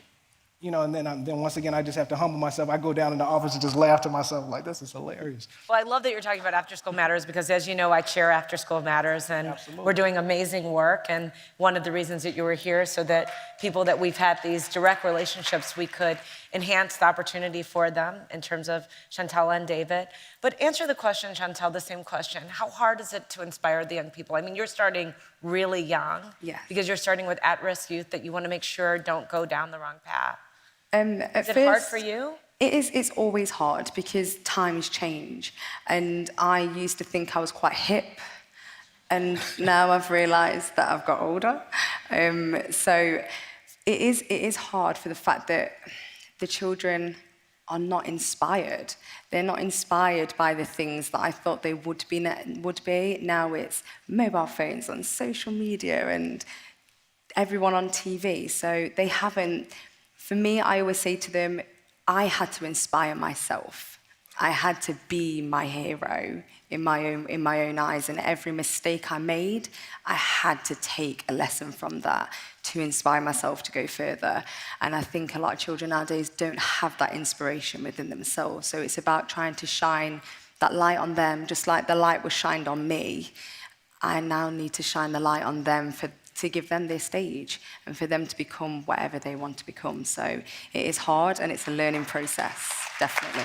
Speaker 5: And then once again, I just have to humble myself. I go down in the office and just laugh to myself like, this is hilarious.
Speaker 2: Well, I love that you're talking about After School Matters because, as you know, I chair After School Matters, and
Speaker 5: Absolutely.
Speaker 2: We're doing amazing work. And one of the reasons that you were here so that people that we've had these direct relationships, we could enhance the opportunity for them in terms of Chantelle and David. But answer the question, Chantelle, the same question. How hard is it to inspire the young people? I mean, you're starting really young.
Speaker 4: Yes.
Speaker 2: Because you're starting with at-risk youth that you want to make sure don't go down the wrong path.
Speaker 4: Is
Speaker 2: it hard for you?
Speaker 4: It's always hard because times change. And I used to think I was quite hip. And now I've realized that I've got older. So it is hard for the fact that the children are not inspired. They're not inspired by the things that I thought they would be. Now it's mobile phones on social media and everyone on TV. So they haven't. For me, I always say to them, I had to inspire myself. I had to be my hero in my own eyes, and every mistake I made, I had to take a lesson from that to inspire myself to go further. And I think a lot of children nowadays don't have that inspiration within themselves. So it's about trying to shine that light on them, just like the light was shined on me. I now need to shine the light on them to give them their stage and for them to become whatever they want to become. So it is hard and it's a learning process, definitely.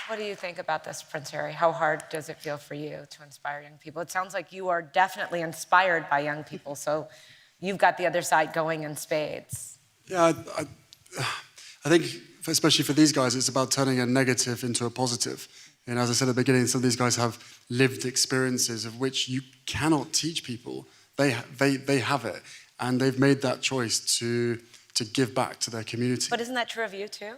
Speaker 2: What do you think about this, Prince Harry? How hard does it feel for you to inspire young people? It sounds like you are definitely inspired by young people, so you've got the other side going in spades.
Speaker 3: Yeah, I think, especially for these guys, it's about turning a negative into a positive. And as I said at the beginning, some of these guys have lived experiences of which you cannot teach people. They have it, and they've made that choice to give back to their community.
Speaker 2: But isn't that true of you too?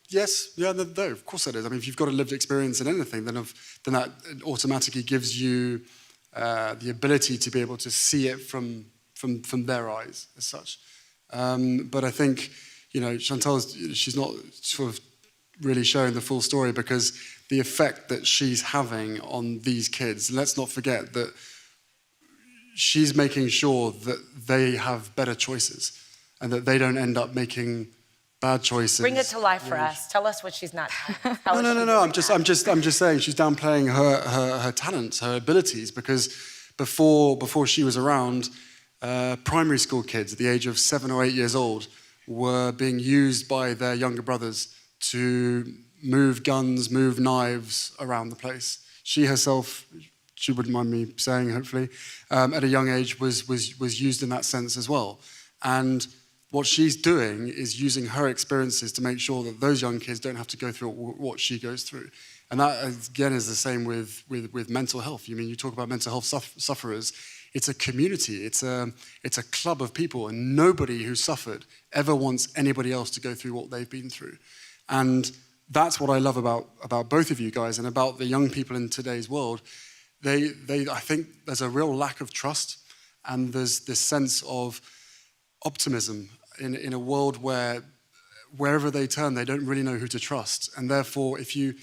Speaker 3: Yes, yeah, no, of course that is. I mean, if you've got a lived experience in anything, then that automatically gives you the ability to be able to see it from their eyes as such. But I think, she's not sort of really showing the full story because the effect that she's having on these kids, let's not forget that she's making sure that they have better choices and that they don't end up making bad choices.
Speaker 2: Bring it to life for us. Tell us what she's not telling us.
Speaker 3: No. I'm just saying she's downplaying her talents, her abilities, because before she was around, primary school kids at the age of 7 or 8 years old were being used by their younger brothers to move guns, move knives around the place. She herself, she wouldn't mind me saying, hopefully, at a young age was used in that sense as well. And what she's doing is using her experiences to make sure that those young kids don't have to go through what she goes through. And that, again, is the same with mental health. You talk about mental health sufferers. It's a community. It's a club of people, and nobody who's suffered ever wants anybody else to go through what they've been through. And that's what I love about both of you guys and about the young people in today's world. I think there's a real lack of trust, and there's this sense of optimism in a world where wherever they turn, they don't really know who to trust. And therefore, if you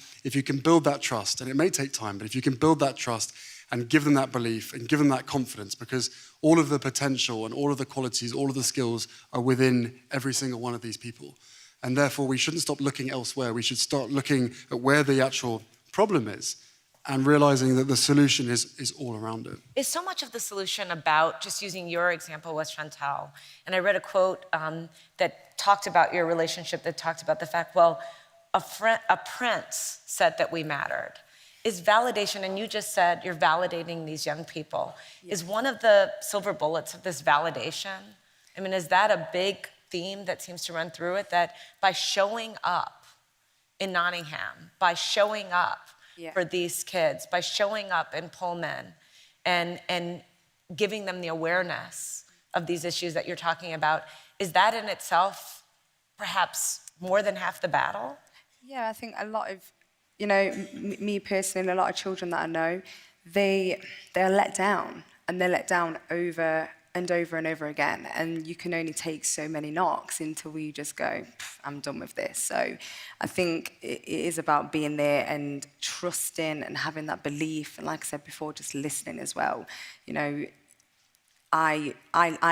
Speaker 3: can build that trust, and it may take time, but if you can build that trust and give them that belief and give them that confidence, because all of the potential and all of the qualities, all of the skills are within every single one of these people. And therefore, we shouldn't stop looking elsewhere. We should start looking at where the actual problem is and realizing that the solution is all around it.
Speaker 2: Is so much of the solution about, just using your example with Chantelle, and I read a quote that talked about your relationship, that talked about the fact, well, a prince said that we mattered. Is validation, and you just said you're validating these young people, is one of the silver bullets of this validation? I mean, is that a big theme that seems to run through it, that by showing up in Nottingham, by showing up for these kids, by showing up in Pullman and giving them the awareness of these issues that you're talking about, is that in itself perhaps more than half the battle?
Speaker 4: Yeah, I think a lot of, me personally, a lot of children that I know, they're let down, and they're let down over and over and over again. And you can only take so many knocks until you just go, I'm done with this. So I think it is about being there and trusting and having that belief. And like I said before, just listening as well. I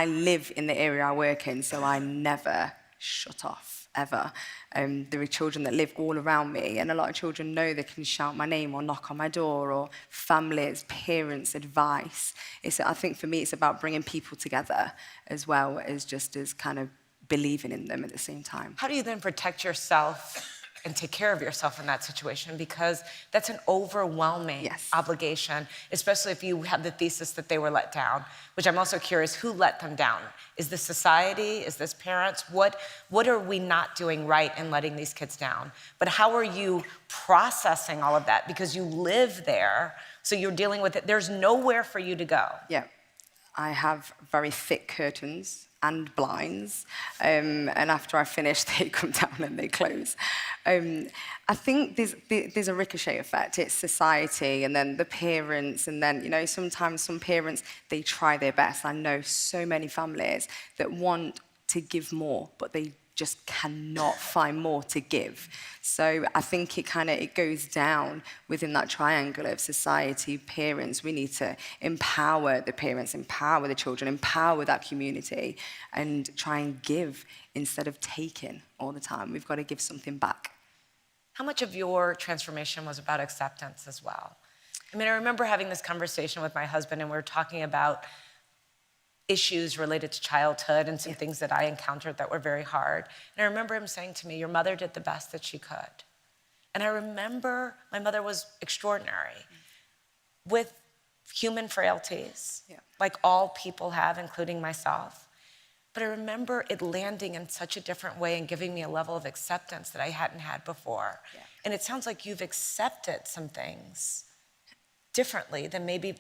Speaker 4: live in the area I work in, so I never shut off, ever. There are children that live all around me, and a lot of children know they can shout my name or knock on my door, or families, parents, advice. I think for me, it's about bringing people together as well as just as kind of believing in them at the same time.
Speaker 2: How do you then protect yourself and take care of yourself in that situation? Because that's an overwhelming obligation, especially if you have the thesis that they were let down, which I'm also curious, who let them down? Is this society? Is this parents? What are we not doing right in letting these kids down? But how are you processing all of that? Because you live there, so you're dealing with it. There's nowhere for you to go.
Speaker 4: Yeah, I have very thick curtains and blinds, and after I finish, they come down and they close. I think there's a ricochet effect. It's society, and then the parents, and then, sometimes some parents, they try their best. I know so many families that want to give more, but they just cannot find more to give. So I think it goes down within that triangle of society, parents. We need to empower the parents, empower the children, empower that community, and try and give instead of taking all the time. We've got to give something back.
Speaker 2: How much of your transformation was about acceptance as well? I mean, I remember having this conversation with my husband, and we were talking about issues related to childhood and some things that I encountered that were very hard. And I remember him saying to me, your mother did the best that she could. And I remember my mother was extraordinary with human frailties, like all people have, including myself. But I remember it landing in such a different way and giving me a level of acceptance that I hadn't had before. And it sounds like you've accepted some things differently than maybe,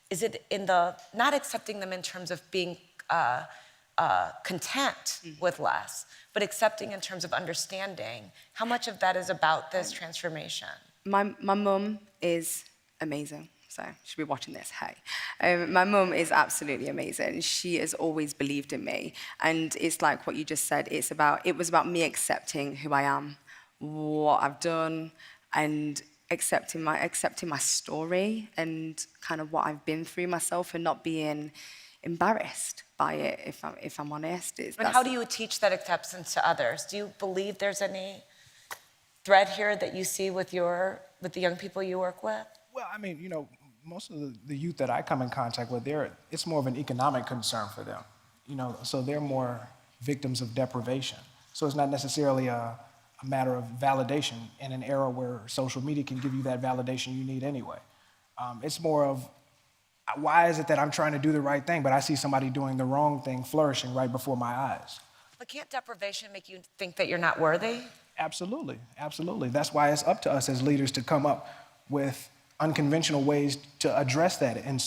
Speaker 2: is it in the, not accepting them in terms of being content with less, but accepting in terms of understanding? How much of that is about this transformation?
Speaker 4: My mum is amazing. So she'll be watching this, hey. My mum is absolutely amazing. She has always believed in me. And it's like what you just said, it was about me accepting who I am, what I've done, and accepting my story and kind of what I've been through myself, and not being embarrassed by it, if I'm honest.
Speaker 2: And how do you teach that acceptance to others? Do you believe there's any thread here that you see with the young people you work with?
Speaker 5: Well, I mean, most of the youth that I come in contact with, it's more of an economic concern for them. So they're more victims of deprivation. So it's not necessarily a matter of validation in an era where social media can give you that validation you need anyway. It's more of, why is it that I'm trying to do the right thing, but I see somebody doing the wrong thing flourishing right before my eyes?
Speaker 2: But can't deprivation make you think that you're not worthy?
Speaker 5: Absolutely, absolutely. That's why it's up to us as leaders to come up with unconventional ways to address that, and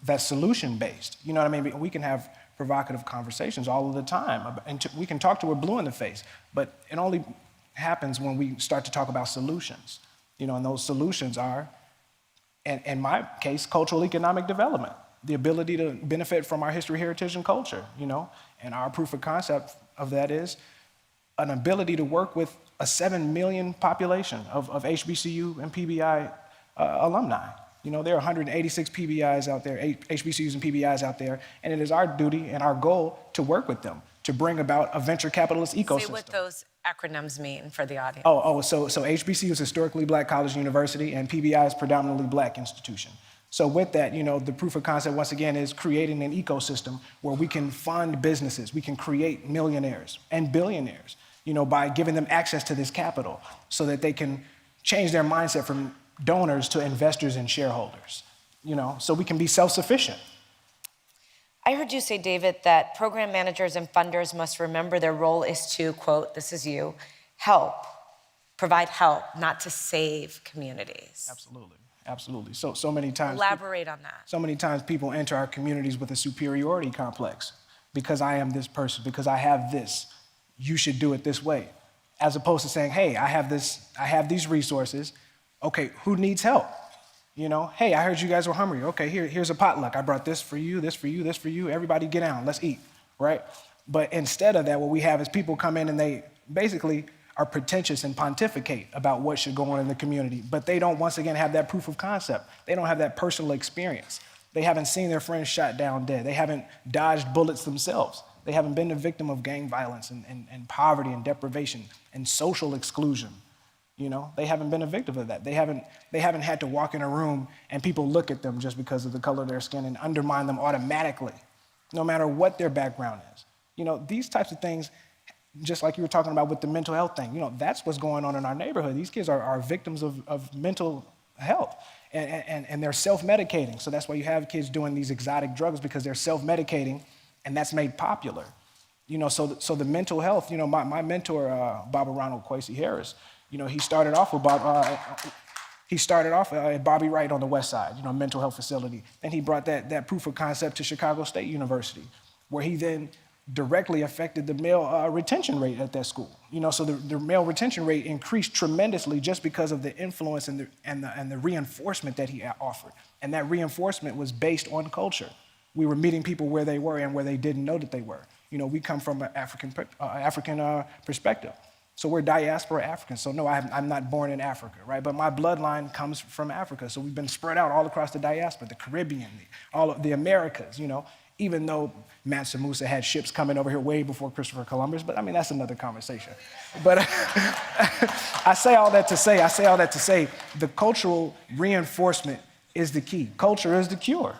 Speaker 5: that's solution-based. You know what I mean? We can have provocative conversations all of the time, and we can talk till we're blue in the face, but it only happens when we start to talk about solutions. And those solutions are, in my case, cultural economic development, the ability to benefit from our history, heritage, and culture, and our proof of concept of that is an ability to work with a 7 million population of HBCU and PBI alumni. There are 186 PBIs out there, HBCUs and PBIs out there, and it is our duty and our goal to work with them, to bring about a venture capitalist ecosystem.
Speaker 2: Say what those acronyms mean for the audience.
Speaker 5: So HBCU is historically black college and university, and PBI is predominantly black institution. So with that, the proof of concept, once again, is creating an ecosystem where we can fund businesses, we can create millionaires and billionaires, by giving them access to this capital so that they can change their mindset from donors to investors and shareholders, so we can be self-sufficient.
Speaker 2: I heard you say, David, that program managers and funders must remember their role is to, quote, this is you, provide help, not to save communities.
Speaker 5: Absolutely. So many times.
Speaker 2: Elaborate on that.
Speaker 5: So many times people enter our communities with a superiority complex. Because I am this person, because I have this, you should do it this way. As opposed to saying, hey, I have these resources. Okay, who needs help? Hey, I heard you guys were hungry. Okay, here's a potluck. I brought this for you, this for you, this for you. Everybody get down, let's eat, right? But instead of that, what we have is people come in and they basically are pretentious and pontificate about what should go on in the community, but they don't, once again, have that proof of concept. They don't have that personal experience. They haven't seen their friends shot down dead. They haven't dodged bullets themselves. They haven't been a victim of gang violence and poverty and deprivation and social exclusion. They haven't been a victim of that. They haven't had to walk in a room and people look at them just because of the color of their skin and undermine them automatically, no matter what their background is. These types of things, just like you were talking about with the mental health thing, that's what's going on in our neighborhood. These kids are victims of mental health, and they're self-medicating. So that's why you have kids doing these exotic drugs, because they're self-medicating, and that's made popular. So the mental health, my mentor, Baba Ronald Kwesi Harris, he started off with at Bobby Wright on the West Side, mental health facility. Then he brought that proof of concept to Chicago State University, where he then directly affected the male retention rate at that school. So the male retention rate increased tremendously just because of the influence and the reinforcement that he offered. And that reinforcement was based on culture. We were meeting people where they were and where they didn't know that they were. We come from an African perspective. So we're diaspora Africans. So no, I'm not born in Africa, right? But my bloodline comes from Africa. So we've been spread out all across the diaspora, the Caribbean, all of the Americas, even though Mansa Musa had ships coming over here way before Christopher Columbus. But that's another conversation. But I say all that to say the cultural reinforcement is the key. Culture is the cure.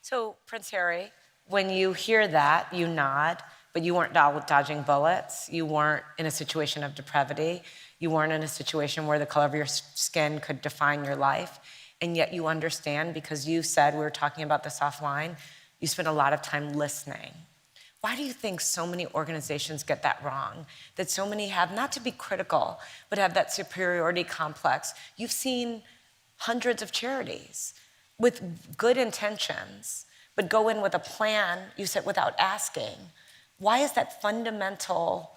Speaker 2: So, Prince Harry, when you hear that, you nod. But you weren't dodging bullets. You weren't in a situation of depravity. You weren't in a situation where the color of your skin could define your life. And yet you understand, because you said, we were talking about this offline, you spent a lot of time listening. Why do you think so many organizations get that wrong? That so many have, not to be critical, but have that superiority complex. You've seen hundreds of charities with good intentions, but go in with a plan, you said, without asking. Why is that fundamental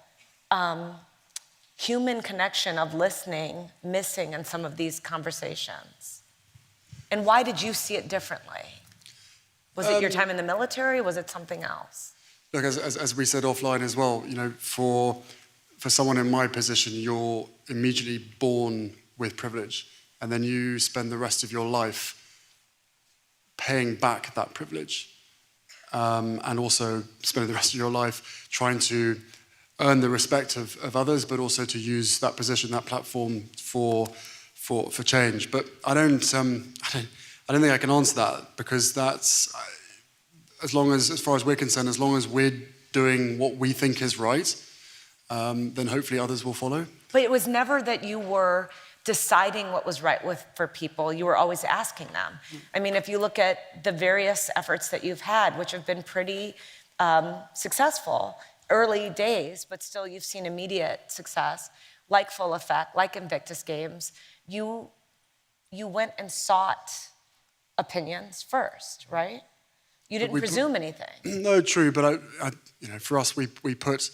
Speaker 2: human connection of listening missing in some of these conversations? And why did you see it differently? Was it your time in the military? Was it something else?
Speaker 3: Look, as we said offline as well, for someone in my position, you're immediately born with privilege, and then you spend the rest of your life paying back that privilege. And also spending the rest of your life trying to earn the respect of others, but also to use that position, that platform for change. But I don't I don't think I can answer that, because that's, as far as we're concerned, as long as we're doing what we think is right, then hopefully others will follow.
Speaker 2: But it was never that you were deciding what was right for people. You were always asking them. I mean, if you look at the various efforts that you've had, which have been pretty successful, early days, but still you've seen immediate success, like Full Effect, like Invictus Games, you went and sought opinions first, right? You didn't presume anything.
Speaker 3: No, true, but for us, we put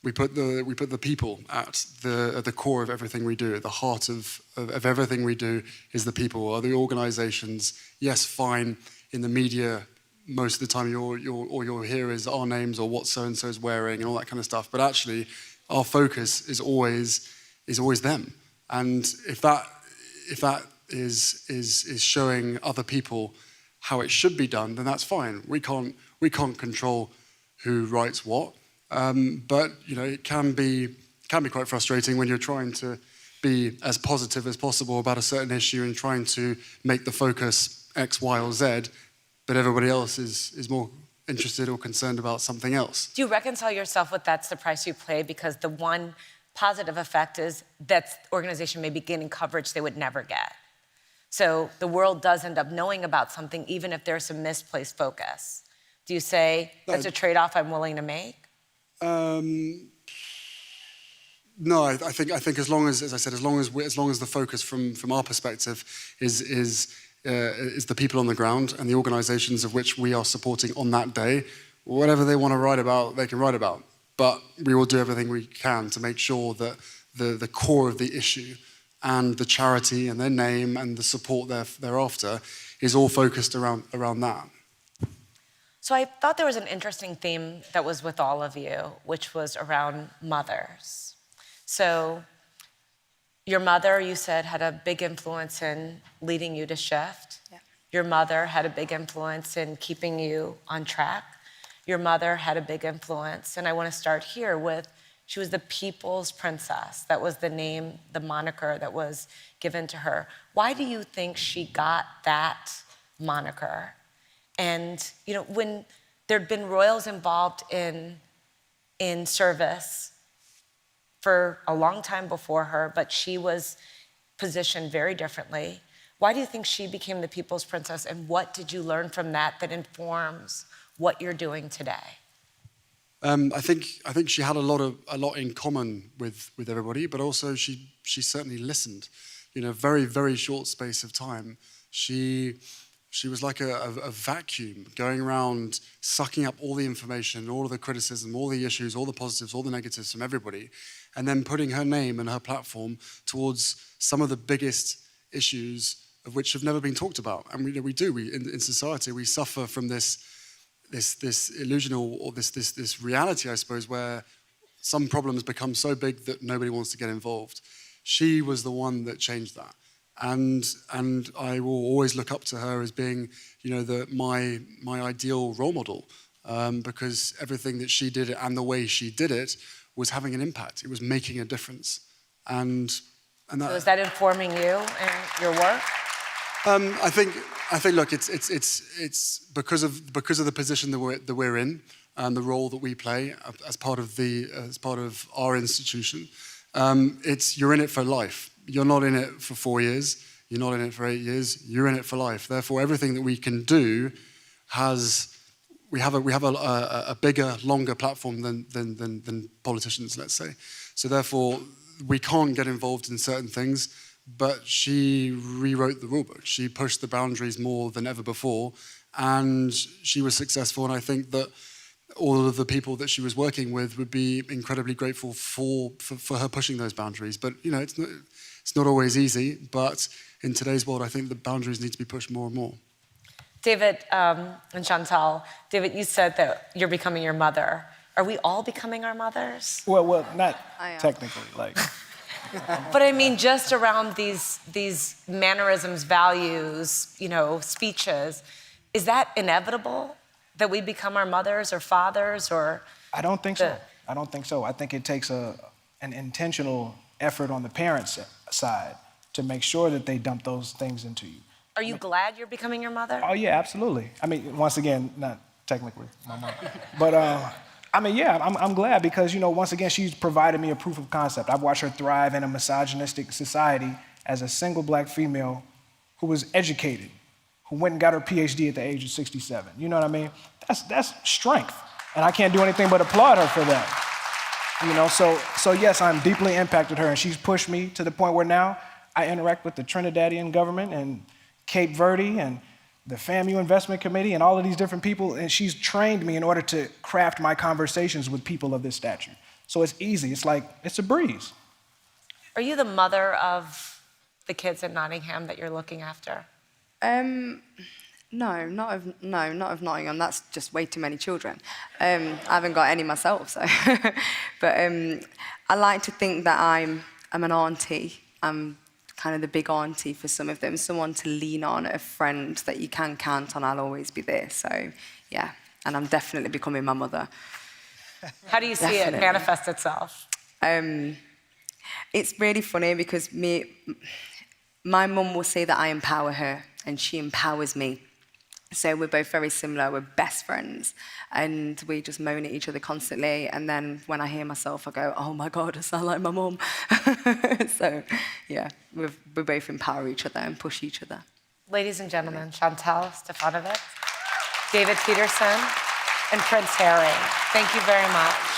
Speaker 3: the people at the core of everything we do. At the heart of everything we do is the people, or the organizations. Yes, fine, in the media, most of the time all you'll hear is our names or what so-and-so is wearing and all that kind of stuff. But actually, our focus is always them. And if that is showing other people how it should be done, then that's fine. We can't control who writes what. But it can be quite frustrating when you're trying to be as positive as possible about a certain issue and trying to make the focus X, Y, or Z, but everybody else is more interested or concerned about something else.
Speaker 2: Do you reconcile yourself with that's the price you pay? Because the one positive effect is that organization may be getting coverage they would never get. So the world does end up knowing about something, even if there's some misplaced focus. Do you say that's a trade-off I'm willing to make?
Speaker 3: No, I think as long as I said, as long as the focus from our perspective is the people on the ground and the organizations of which we are supporting on that day, whatever they want to write about, they can write about. But we will do everything we can to make sure that the core of the issue and the charity and their name and the support thereafter is all focused around that.
Speaker 2: So I thought there was an interesting theme that was with all of you, which was around mothers. So your mother, you said, had a big influence in leading you to Shift.
Speaker 4: Yeah.
Speaker 2: Your mother had a big influence in keeping you on track. Your mother had a big influence, and I want to start here with, she was the people's princess. That was the name, the moniker that was given to her. Why do you think she got that moniker? And when there'd been royals involved in service for a long time before her, but she was positioned very differently. Why do you think she became the people's princess, and what did you learn from that informs what you're doing today?
Speaker 3: I think she had a lot in common with everybody, but also she certainly listened. Very, very short space of time, she was like a vacuum going around sucking up all the information, all of the criticism, all the issues, all the positives, all the negatives from everybody, and then putting her name and her platform towards some of the biggest issues of which have never been talked about. And in society, we suffer from this illusion or this reality, I suppose, where some problems become so big that nobody wants to get involved. She was the one that changed that. And I will always look up to her as being, my ideal role model, because everything that she did and the way she did it was having an impact. It was making a difference, and that. So
Speaker 2: is that informing you and your work?
Speaker 3: I think. Look, it's because of the position that we're in and the role that we play as part of our institution. You're in it for life. You're not in it for 4 years. You're not in it for 8 years. You're in it for life. Therefore, everything that we can do we have a bigger, longer platform than politicians, let's say. So therefore, we can't get involved in certain things. But she rewrote the rulebook. She pushed the boundaries more than ever before, and she was successful. And I think that all of the people that she was working with would be incredibly grateful for her pushing those boundaries. But it's not always easy. But in today's world, I think the boundaries need to be pushed more and more.
Speaker 2: David and Chantelle, David, you said that you're becoming your mother. Are we all becoming our mothers?
Speaker 5: Well, not technically, like.
Speaker 2: But I mean, just around these mannerisms, values, speeches, is that inevitable that we become our mothers or fathers or?
Speaker 5: I don't think so. I think it takes an intentional effort on the parents' side to make sure that they dump those things into you.
Speaker 2: Are you glad you're becoming your mother?
Speaker 5: Oh yeah, absolutely. I mean, once again, not technically my mom, but I mean, yeah, I'm glad because once again, she's provided me a proof of concept. I've watched her thrive in a misogynistic society as a single black female who was educated, who went and got her PhD at the age of 67. You know what I mean? That's strength, and I can't do anything but applaud her for that. So yes, I'm deeply impacted her, and she's pushed me to the point where now I interact with the Trinidadian government and Cape Verde and the FAMU Investment Committee and all of these different people, and she's trained me in order to craft my conversations with people of this stature. So it's easy, it's a breeze.
Speaker 2: Are you the mother of the kids in Nottingham that you're looking after?
Speaker 4: No, not of Nottingham. That's just way too many children. I haven't got any myself, so. But I like to think that I'm an auntie. I'm kind of the big auntie for some of them, someone to lean on, a friend that you can count on. I'll always be there. So, yeah, and I'm definitely becoming my mother.
Speaker 2: How do you see it manifest itself?
Speaker 4: It's really funny because my mum will say that I empower her, and she empowers me. So we're both very similar. We're best friends, and we just moan at each other constantly. And then when I hear myself, I go, "Oh my God, I sound like my mum." So, yeah, we both empower each other and push each other.
Speaker 2: Ladies and gentlemen, Chantelle Stefanovic, David Peterson, and Prince Harry. Thank you very much.